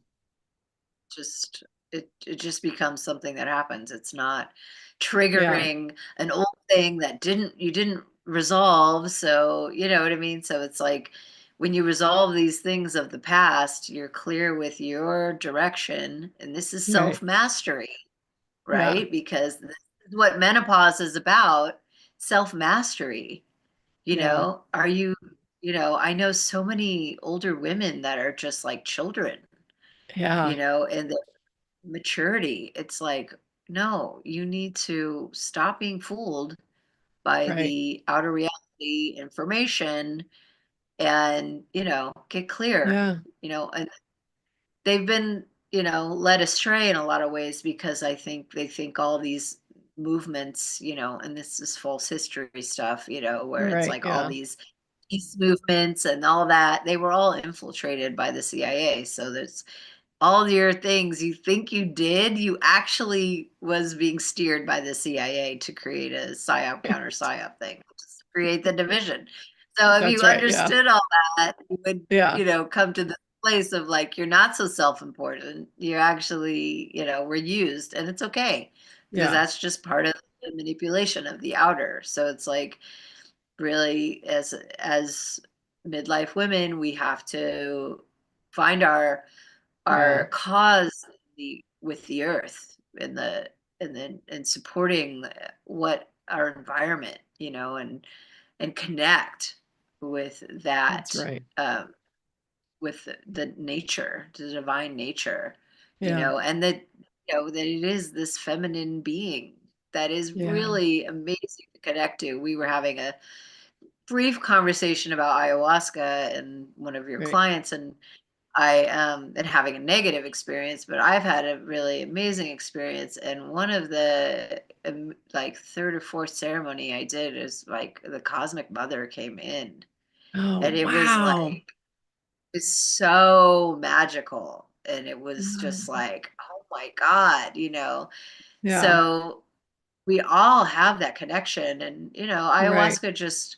just it just becomes something that happens. It's not Yeah. triggering an old thing that you didn't resolve. So, you know what I mean? So it's like when you resolve these things of the past, you're clear with your direction. And this is Right. self-mastery, Yeah. right? Because this is what menopause is about, self-mastery. Yeah. Are you, I know so many older women that are just like children, Yeah. and maturity. It's like, no, you need to stop being fooled by Right. the outer reality the information and, get clear, Yeah. and they've been, led astray in a lot of ways because I think they think all these movements, and this is false history stuff, where it's Right. like all Yeah. these peace movements and all that, they were all infiltrated by the CIA. So there's all your things you think you did, you actually was being steered by the CIA to create a psyop counter psyop thing, just to create the division. So if you That's right. Yeah. understood all that, you would, Yeah. come to the place of like you're not so self-important. You're actually, were used, and it's okay because Yeah. that's just part of the manipulation of the outer. So it's like really as midlife women, we have to find Yeah. our cause with the earth and then and supporting what our environment, and connect with That's that, right. with the nature, the divine nature, Yeah. and that, that it is this feminine being that is Yeah. really amazing to connect to. We were having a brief conversation about ayahuasca and one of your Right. clients, and I and having a negative experience, but I've had a really amazing experience. And one of the like third or fourth ceremony I did is like the cosmic mother came in, and Oh, it was wow. like it's so magical, and it was just Wow. like, oh my God, Yeah. So we all have that connection, and Right. ayahuasca just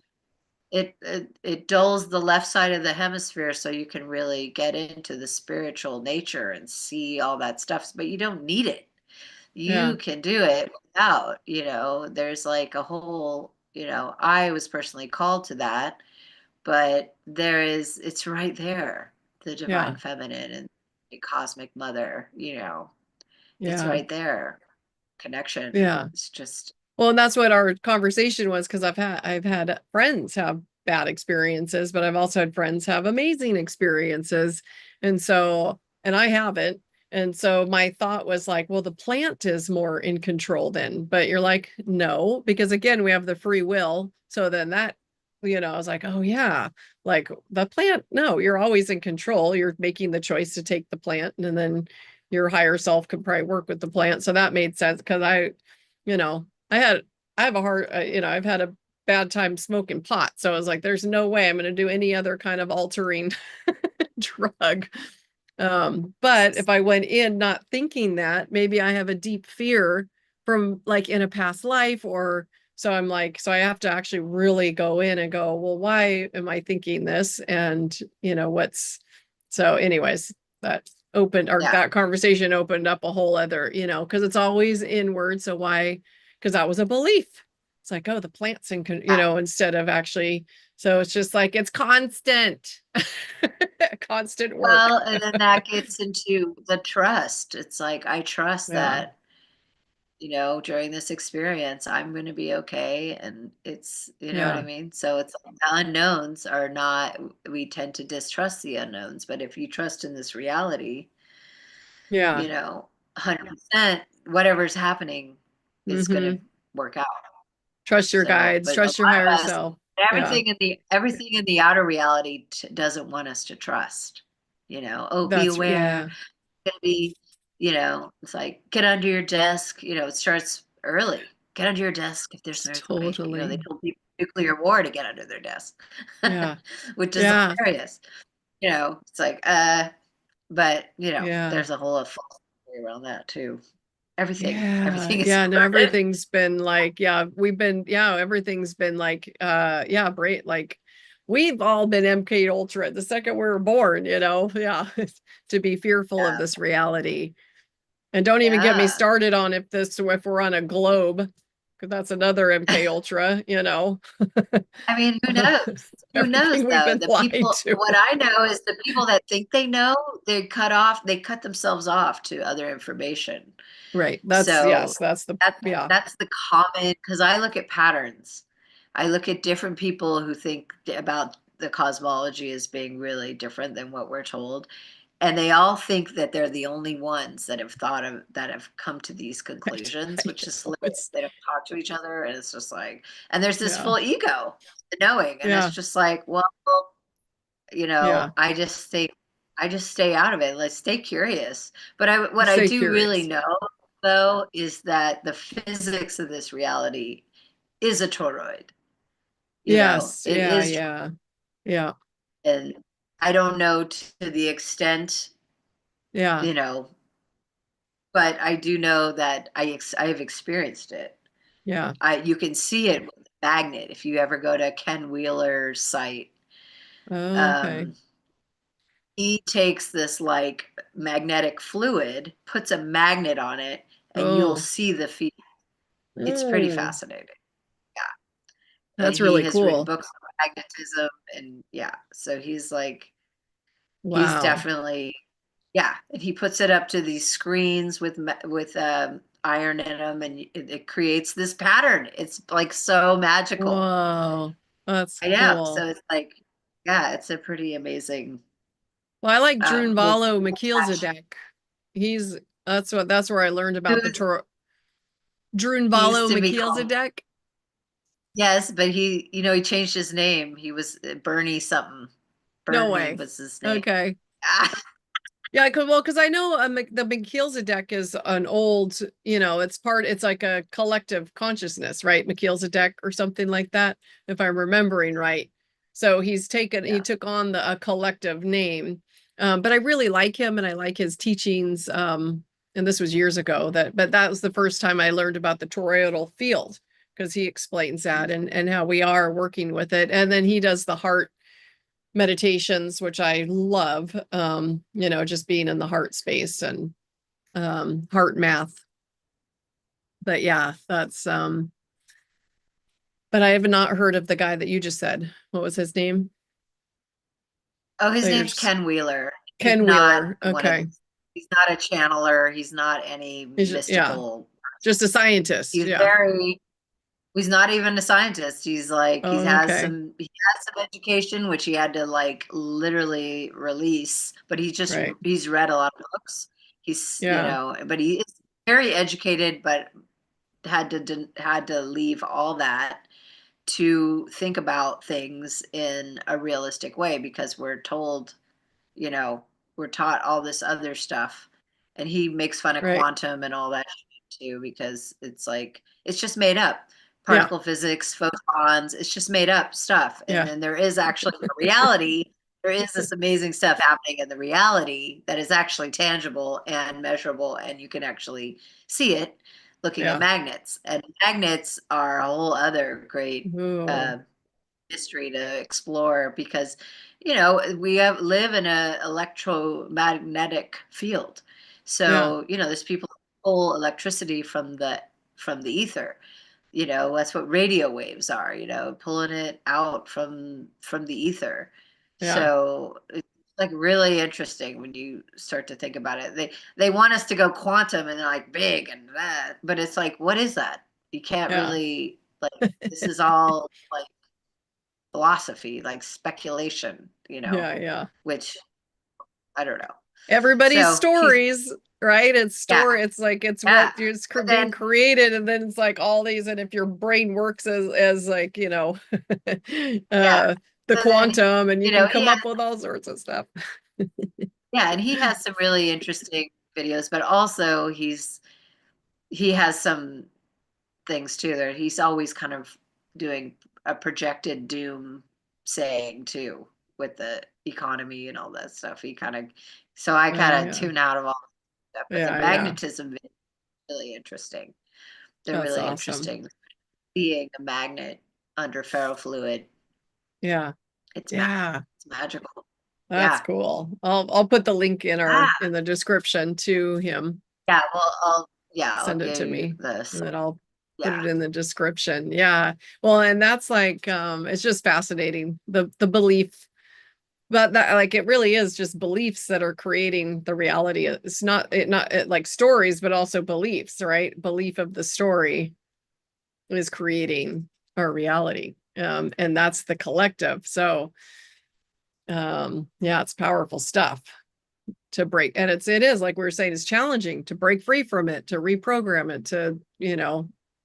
it dulls the left side of the hemisphere so you can really get into the spiritual nature and see all that stuff, but you don't need it. Yeah. You can do it without, there's like a whole, I was personally called to that, but it's right there, the Yeah. divine feminine and the cosmic mother, it's Yeah. right there. Connection. Yeah. It's just, Well, and that's what our conversation was because I've had friends have bad experiences, but I've also had friends have amazing experiences. And so, and I haven't. And so my thought was like, well, the plant is more in control then. But you're like, no, because again, we have the free will. So then that, I was like, oh yeah, like the plant, no, you're always in control. You're making the choice to take the plant, and then your higher self could probably work with the plant. So that made sense because you know, I have a hard, I've had a bad time smoking pot. So I was like, there's no way I'm going to do any other kind of altering drug. But if I went in not thinking that, maybe I have a deep fear from like in a past life, or so I'm like, so I have to actually really go in and go, well, why am I thinking this? And so anyways, that opened, or yeah. that conversation opened up a whole other, because it's always inward. So why? Because that was a belief. It's like, oh, the plant's instead of actually, so it's just like, it's constant, constant work. Well, and then that gets into the trust. It's like, I trust Yeah. that, during this experience, I'm going to be okay. And it's, you know what I Yeah. mean? So it's like the unknowns are not, we tend to distrust the unknowns. But if you trust in this reality, Yeah. 100%, whatever's happening is going to Mm-hmm. work out. Trust your So, guides, but a trust your lot higher of us, self. Yeah. everything in the outer reality doesn't want us to trust. Oh, be aware, Yeah. gonna be, it's like get under your desk. It starts early. Get under your desk if there's an earthquake. They Totally. told people nuclear war to get under their desk, Yeah. which is Yeah. hilarious. It's like, but Yeah. there's a whole false theory around that too. Yeah. Everything is Yeah. No, permanent. everything's been like, everything's been like, great. Like we've all been MK Ultra the second we were born, yeah, to be fearful of Yeah, this reality. And don't even get me yeah. started on if we're on a globe, because that's another MK Ultra. I mean, who knows? Who knows Everything we've though? been The lied people, to. what I know is the people that think they know, they cut themselves off to other information. Right. That's, So yes, that's the, that's yeah. that's the common, because I look at patterns. I look at different people who think about the cosmology as being really different than what we're told. and they all think that they're the only ones that have come to these Right. conclusions, I which is know. hilarious. They don't talk to each other, and it's just like, and there's this Yeah. full ego, the knowing, and it's Yeah. just like, well, Yeah. I just stay out of it. Let's stay curious. But what I Stay do really curious. know, though, is that the physics of this reality is a toroid. Yes. It Yeah. is, Yeah. Yeah. and I don't know to the extent, Yeah. you know, but I do know that I have experienced it. Yeah. You can see it with a magnet if you ever go to Ken Wheeler's site. Okay. Um, he takes this like magnetic fluid, puts a magnet on it, and you'll Oh. see the field. It's pretty Mm. fascinating. Yeah. And That's he really has written cool. books on magnetism, and yeah, so he's Wow. definitely, yeah, and he puts it up to these screens with iron in them, and it creates this pattern. It's like so magical. Whoa. That's I know. cool. So it's like, yeah, it's a pretty amazing. Well, I like We'll Drunvalo watch. Melchizedek. He's that's where I learned about the Who's Torah. he used Drunvalo to be called? Melchizedek. Yes, but he changed his name. He was Bernie something. No Bernie way. was his name. Okay. Yeah, because I know the Melchizedek is an old, it's like a collective consciousness, right? Melchizedek or something like that, if I'm remembering right. So he Yeah. took on a collective name. But I really like him and I like his teachings. And this was years ago but that was the first time I learned about the toroidal field because he explains that and how we are working with it. And then he does the heart meditations, which I love, just being in the heart space and heart math. But yeah, but I have not heard of the guy that you just said. What was his name? Oh, his That you're name's just Ken Wheeler. He's Ken not Wheeler. one of Okay. these. He's not a channeler. He's not any Yeah, mystical. just a scientist. He's Yeah. very He's not even a scientist. He's like Oh, okay. he has some education which he had to like literally release, but Right. he's read a lot of books. He's, Yeah. but he is very educated, but had to leave all that to think about things in a realistic way because you know, we're taught all this other stuff. And he makes fun of Right. quantum and all that too, because it's like, it's just made up. Yeah. Particle physics, photons, it's just made up stuff. And Yeah. then there is actually a reality. There is this amazing stuff happening in the reality that is actually tangible and measurable, and you can actually see it looking at Yeah. magnets. And magnets are a whole other great Ooh. uh, mystery to explore because live in a electromagnetic field, Yeah. so there's people who pull electricity from the ether. That's what radio waves are, pulling it out from the ether. Yeah. So it's like really interesting when you start to think about it. They want us to go quantum and like big and that, but it's like, what is that? You can't Yeah. really, like, this is all like philosophy, like speculation, Yeah. Yeah. which I don't know. Everybody's So he's, stories, right? yeah, It's like it's yeah. what is But being then, created, and then it's like all these, and if your brain works as like yeah. uh the So then, quantum, and you can he come has, up with all sorts of stuff. yeah, and he has some really interesting videos, but also he has some things too that he's always kind of doing a projected doom saying too with the economy and all that stuff. So I Oh kind of yeah. tune out of all that stuff, but the Yeah, yeah. magnetism is really interesting. They're That's really awesome. interesting. Seeing a magnet under ferrofluid, Yeah. it's Yeah. it's magical. That's Yeah. cool. I'll put the link Ah, in the description to him. yeah. Well, I'll Send it give to you me, this. and then I'll put Yeah. it in the description. Yeah. Well, and that's like it's just fascinating, the belief, but that like it really is just beliefs that are creating the reality. It's not like stories, but also beliefs, right? Belief of the story is creating our reality. And that's the collective. So yeah, it's powerful stuff to break. And it is like we were saying, it's challenging to break free from it, to reprogram it, to,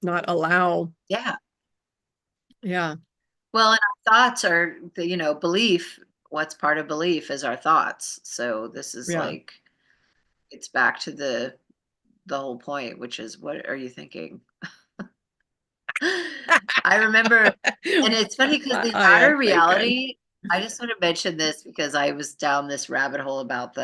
not allow. Yeah. Yeah. Well, and our thoughts are belief. What's part of belief is our thoughts. So this is Yeah. like, it's back to the whole point, which is, what are you thinking? I remember, and it's funny because the What I am outer thinking. reality, I just want to mention this because I was down this rabbit hole about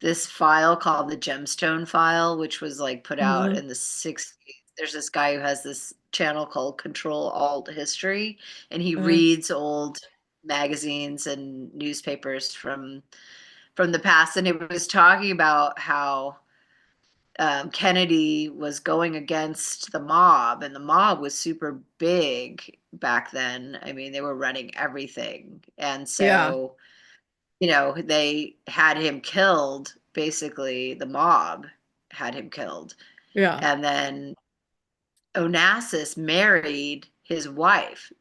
this file called the gemstone file, which was like put out Uh-huh. in the 60s. There's this guy who has this channel called Control Alt History, and he Uh, reads old magazines and newspapers from the past, and it was talking about how Kennedy was going against the mob, and the mob was super big back then. I mean, they were running everything. And yeah. so, they had him killed. Basically, the mob had him killed. Yeah. And then Onassis married his wife, Yeah.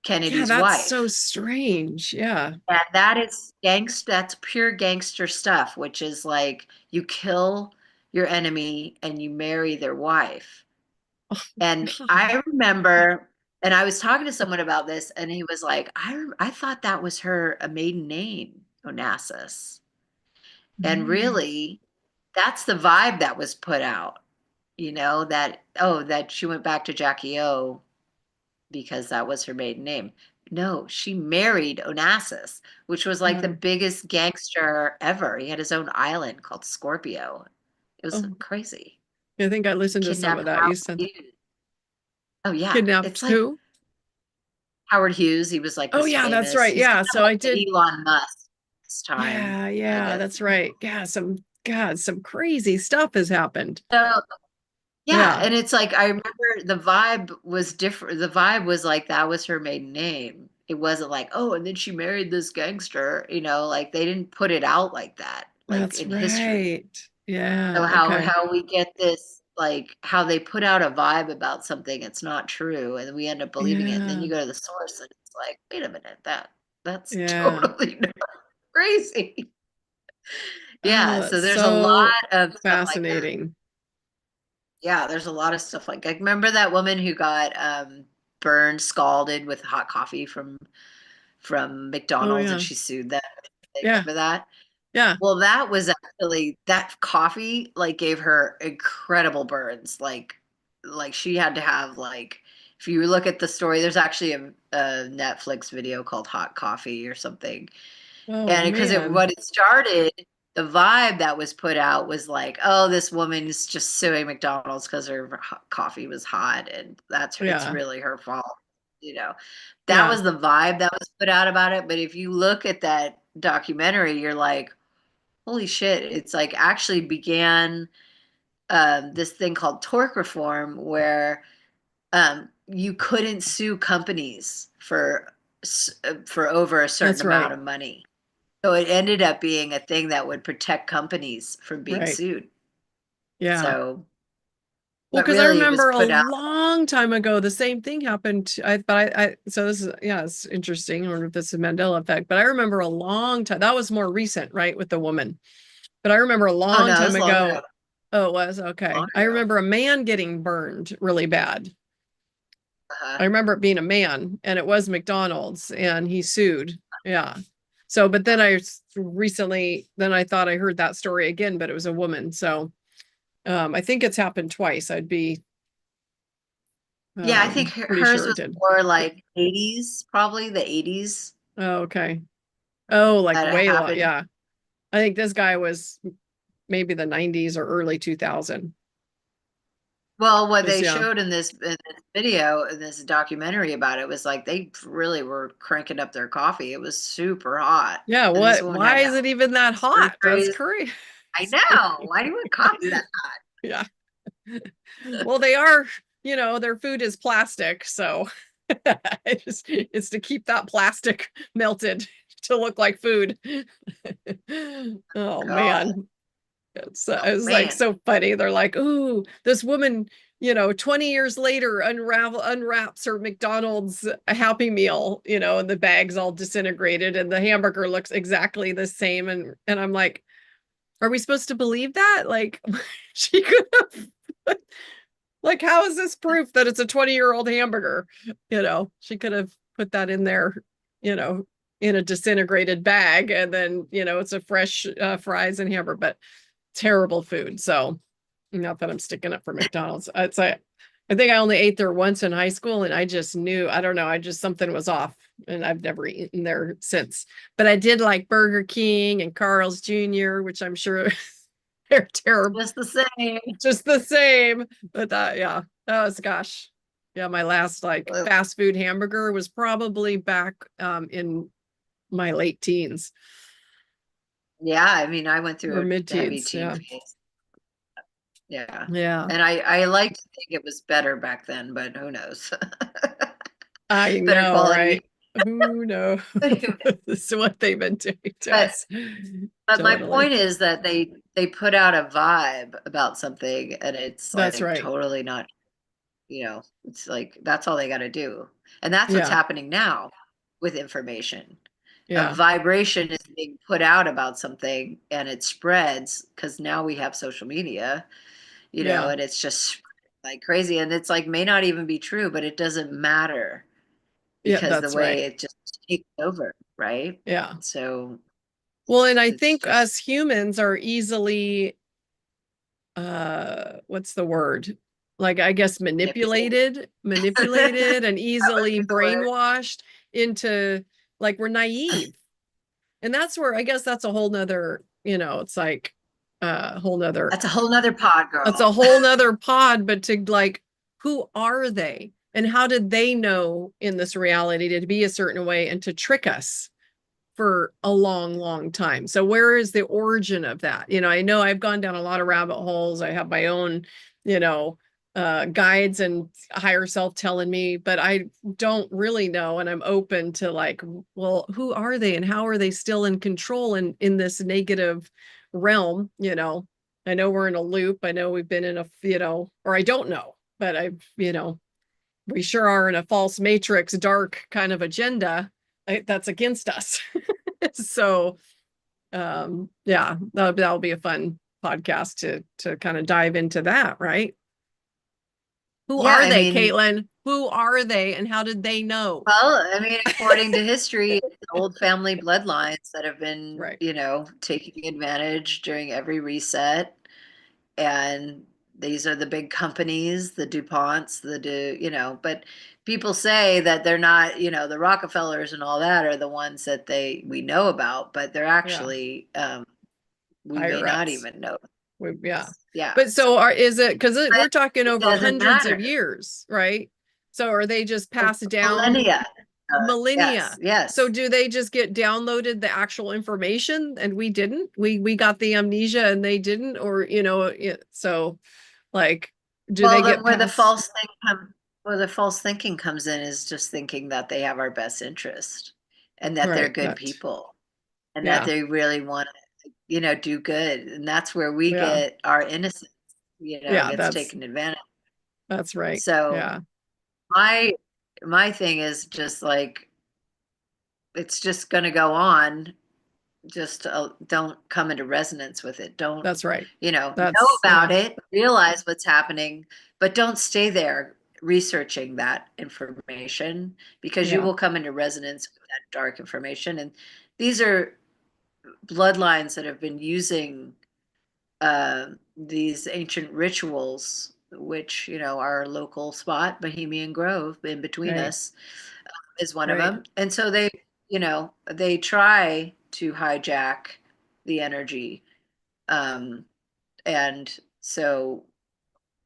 Kennedy's That's so wife. strange. Yeah. And that's pure gangster stuff, which is like you kill your enemy and you marry their wife. And God. I remember, and I was talking to someone about this, and he was like, I thought that was her a maiden name, Onassis. And Mm. really, that's the vibe that was put out, that, oh, that she went back to Jackie O because that was her maiden name. No, she married Onassis, which was like the Yeah. biggest gangster ever. He had his own island called Scorpio. It was Oh, crazy. I think I listened to some of Kidnapped that. You Howard said Hughes. Oh yeah, kidnapped it's like who? Howard Hughes. He was like Oh, this yeah, that's famous. right. He's kind Yeah. of So like I did. the Elon Musk this time, Yeah. I Yeah. guess. That's right. Yeah. Some crazy stuff has happened. So yeah, Yeah. and it's like I remember the vibe was different. The vibe was like that was her maiden name. It wasn't like, oh, and then she married this gangster, like they didn't put it out like that, like That's in history. right. Yeah. So Okay. how we get this, like how they put out a vibe about something, it's not true, and we end up believing it. And then Yeah. you go to the source and it's like, wait a minute, that's Yeah. totally not crazy. Oh, Yeah, so that's there's a so lot of stuff like that. fascinating. Yeah, there's a lot of stuff like remember that woman who got burned, scalded with hot coffee from Oh, McDonald's and yeah. she sued them. Yeah. Remember that? Yeah. Well, that was actually that coffee like gave her incredible burns. Like she had to have like if you look at the story, there's actually a Netflix video called Hot Coffee or something. Oh, And because man. what it started, the vibe that was put out was like, oh, this woman's just suing McDonald's because her coffee was hot, and it's Yeah. really her fault. You know, that Yeah. was the vibe that was put out about it. But if you look at that documentary, you're like, holy shit! It's like actually began this thing called torque reform, where you couldn't sue companies for over a certain That's amount right. of money. So it ended up being a thing that would protect companies from being Right. sued. Yeah. So, Well, but because I really it was remember a put out. long time ago, the same thing happened. So this is, yeah, it's interesting. I wonder if this is Mandela effect, but I remember a long time. That was more recent, right, with the woman. But I remember a Oh long no, time it's long ago. ago. Oh, it was okay. Long I ago. remember a man getting burned really bad. Uh-huh. I remember it being a man, and it was McDonald's, and he sued. Yeah. So, but then then I thought I heard that story again, but it was a woman. So, I think it's happened twice. I'd be Yeah, I think pretty hers sure it was did. more like 80s, probably the 80s Oh, okay. Oh, like that it way long. happened. Yeah. I think this guy was maybe the 90s or early 2000. Well, what Because they yeah. showed in this video, in this documentary about it, was like they really were cranking up their coffee. It was super hot. Yeah, And this what woman had why to is have it even that hot? That's surgeries. crazy. I know. Why do you want coffee that Yeah. Well, they are, their food is plastic, so it's to keep that plastic melted to look like food. Oh hot? man. It's Oh like man. so funny. They're like, "Ooh, this woman 20 years later unwraps her McDonald's Happy Meal, and the bag's all disintegrated and the hamburger looks exactly the same. And I'm like, are we supposed to believe that? Like, she could have, like, how is this proof that it's a 20-year-old hamburger? She could have put that in there, you know, in a disintegrated bag, and then, it's a fresh fries and hamburger, but terrible food. So, not that I'm sticking up for McDonald's. It's like, I think I only ate there once in high school, and I just knew, I don't know, something was off, and I've never eaten there since. But I did like Burger King and Carl's Jr., which I'm sure they're terrible. Just the same. Just the same. But yeah, that was, gosh. Yeah, my last like fast food hamburger was probably back in my late teens. Yeah, I mean, I went Or through a heavy mid-teens. teen Yeah. phase. Yeah. Yeah. And I like to think it was better back then, but who knows? I Better know, right? quality. Who knows? This is what they've been doing to But us. my Totally. point is that they put out a vibe about something, and it's That's like right. totally not, it's like that's all they got to do. And that's what's Yeah. happening now with information. A Yeah. vibration is being put out about something and it spreads because now we have social media, Yeah. and it's just like crazy. And it's like may not even be true, but it doesn't matter Yeah, because the that's right. way it just takes over, right? Yeah. So Well, and I it's think just us humans are easily what's the word? Like, I guess manipulated. manipulated and That would easily be the word. brainwashed into, like, we're naive. And that's where, I guess that's a whole nother, it's like a whole nother, That's a whole nother pod, that's girl. a whole nother pod. But to, like, who are they and how did they know in this reality to be a certain way and to trick us for a long, long time? So where is the origin of that? I know I've gone down a lot of rabbit holes. I have my own, you know, guides and higher self telling me, but I don't really know. And I'm open to, like, well, who are they and how are they still in control in this negative realm? I know we're in a loop. I know we've been in a, or I don't know, but we sure are in a false matrix, dark kind of agenda that's against us. So yeah, that'll be a fun podcast to kind of dive into that, right? Who Yeah, are I they, mean, Caitlin? Who are they and how did they know? well, I mean, according to history, it's old family bloodlines that have been, Right. taking advantage during every reset. And these are the big companies, the DuPonts, but people say that they're not, the Rockefellers and all that are the ones that we know about, but they're Yeah. actually, we may Higher not ups. even know. Yeah. Yeah. But so is it, because we're But talking it over doesn't hundreds of matter. years, right? So are they just Oh, passed down millennia. Yes, millennia? So yes. do they just get downloaded the actual information and we didn't? We got the amnesia and they didn't, or so, like, do Well, they then get passed? where the false thinking comes in is just thinking that they have our best interest and that they're Right. good That. people and that Yeah. they really want to, do good. And that's where we Yeah. get our innocence, Yeah. gets taken advantage. That's right. So Yeah. my my thing is just like it's just going to go on. Just don't come into resonance with it. Don't, That's right. know Yeah. about it, realize what's happening, but don't stay there researching that information because you Yeah. will come into resonance with that dark information. And these are bloodlines that have been using these ancient rituals, which, our local spot, Bohemian Grove, in between Right. us, is one of Right. them. And so they try to hijack the energy. Um, and so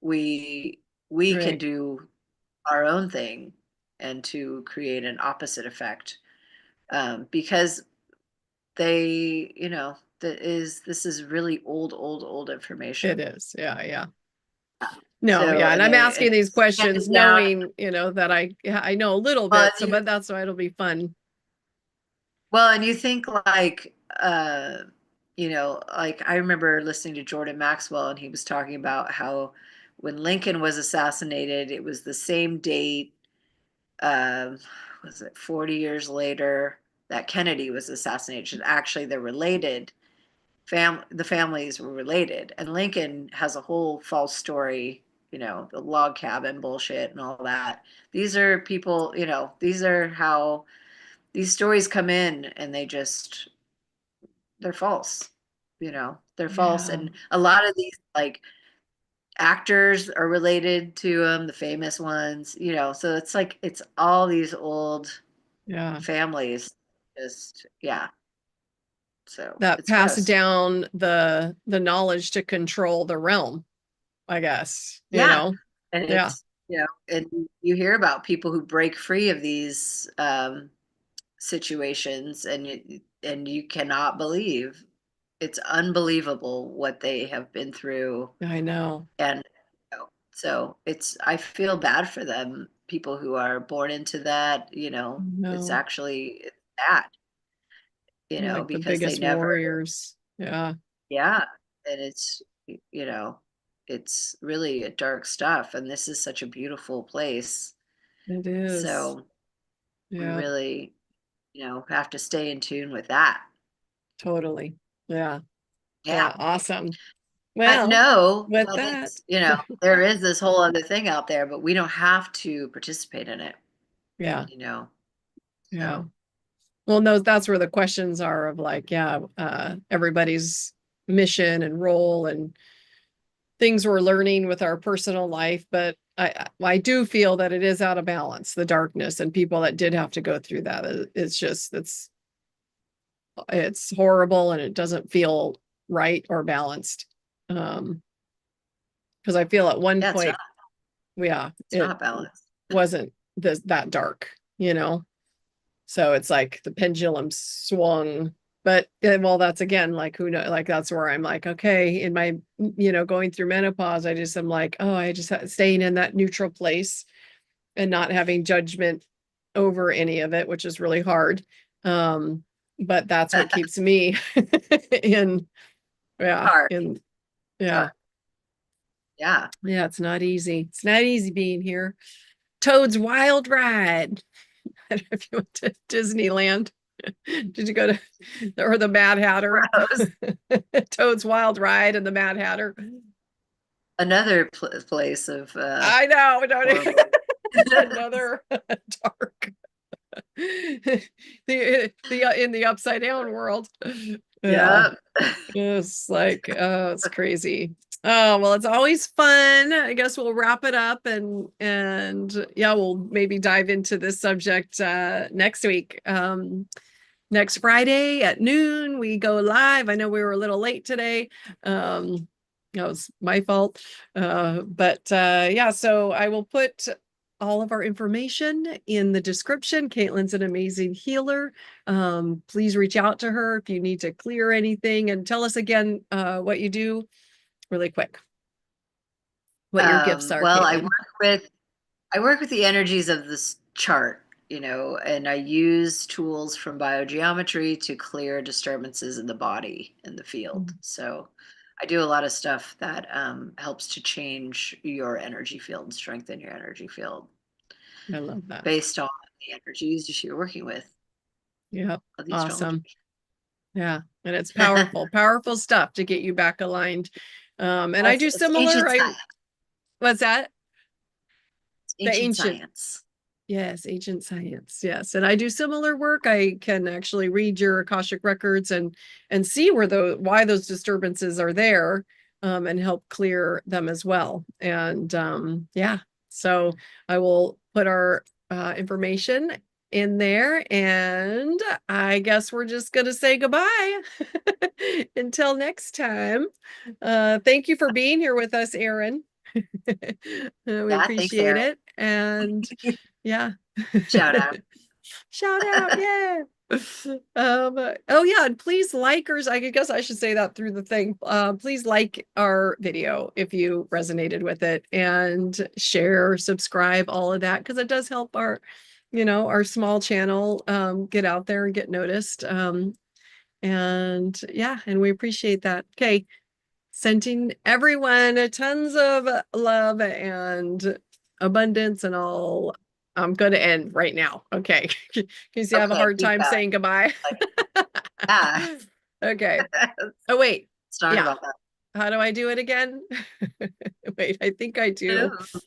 we can Right. do our own thing and to create an opposite effect. Because this is really old information. It is. Yeah. Yeah. No, So yeah, and and I'm they and asking these it's handed questions down. knowing, that I know a little Well, bit, so but that's why it'll be fun. and you think like like I remember listening to Jordan Maxwell and he was talking about how when Lincoln was assassinated, it was the same date, was it 40 years later, that Kennedy was assassinated. Actually, they're related. The families were related. And Lincoln has a whole false story, the log cabin bullshit and all that. These are people, these are how these stories come in, and they're false. They're false. Yeah. And a lot of these, like, actors are related to them, the famous ones, so it's like it's all these old Yeah. families. Just, yeah. So That it's pass gross. down the knowledge to control the realm, I guess, Yeah. And Yeah. and you hear about people who break free of these situations, and you cannot believe. It's unbelievable what they have been through. I know. And so I feel bad for them, people who are born into that. It's No. actually sad, Like the because they biggest never, warriors. Yeah, yeah. And you know, it's really dark stuff. And this is such a beautiful place. it is. So we Yeah, really, have to stay in tune with that. totally. Yeah. Yeah. Yeah. Awesome. But Well, no, with well, that, there is this whole other thing out there, but we don't have to participate in it, yeah. you know. Yeah. So Well, no, that's where the questions are of like, yeah, everybody's mission and role and things we're learning with our personal life, but I do feel that it is out of balance, the darkness, and people that did have to go through that. It's just it's horrible, and it doesn't feel right or balanced. Because I feel at one yeah, point, yeah, it's it not balanced. wasn't that dark, So it's like the pendulum swung. But well, that's again, like, who knows, like that's where I'm like, okay, in my, going through menopause, I just am like, oh, I just staying in that neutral place and not having judgment over any of it, which is really hard. But that's what keeps me in, yeah, Hard. yeah, Hard. Yeah. yeah, it's not easy. It's not easy being here. Toad's Wild Ride. I don't know if you went to Disneyland. Did you go to or the Mad Hatter? Gross. Toad's Wild Ride and the Mad Hatter. Another place of I know, horrible. another dark the in the upside down world. Yeah. Yeah. It's like, oh, it's crazy. Oh, well, it's always fun. I guess we'll wrap it up and yeah, we'll maybe dive into this subject next week. Next Friday at noon, we go live. I know we were a little late today. That was my fault. But yeah, so I will put all of our information in the description. Caitlin's an amazing healer. Please reach out to her if you need to clear anything, and tell us again what you do really quick. What your gifts are, Well, Caitlin. I work with the energies of this chart, and I use tools from biogeometry to clear disturbances in the body in the field. So I do a lot of stuff that helps to change your energy field and strengthen your energy field I love that. based on the energies you're working with Yep. of the astrology. Awesome. Yeah. And it's powerful, powerful stuff to get you back aligned. And I do It's similar. ancient science. What's that? It's The ancient ancient. science. Yes, ancient science. Yes, and I do similar work. I can actually read your Akashic records and see why those disturbances are there, and help clear them as well. And yeah, so I will put our information in there, and I guess we're just gonna say goodbye until next time. Thank you for being here with us, Erin. We Yeah, thanks, appreciate Eric. it. And yeah. Shout out. Shout out, yeah. Oh yeah, and please likers, I guess I should say that through the thing. Please like our video if you resonated with it, and share, subscribe, all of that, because it does help our small channel get out there and get noticed. And yeah, and we appreciate that. Okay. Sending everyone tons of love and abundance and all. I'm going to end right now. Okay. Because you have a Okay, hard keep time going. saying goodbye. Like, yeah, Okay. Oh, wait. it's not Yeah. about How do I do it again? Wait, I think I do. that.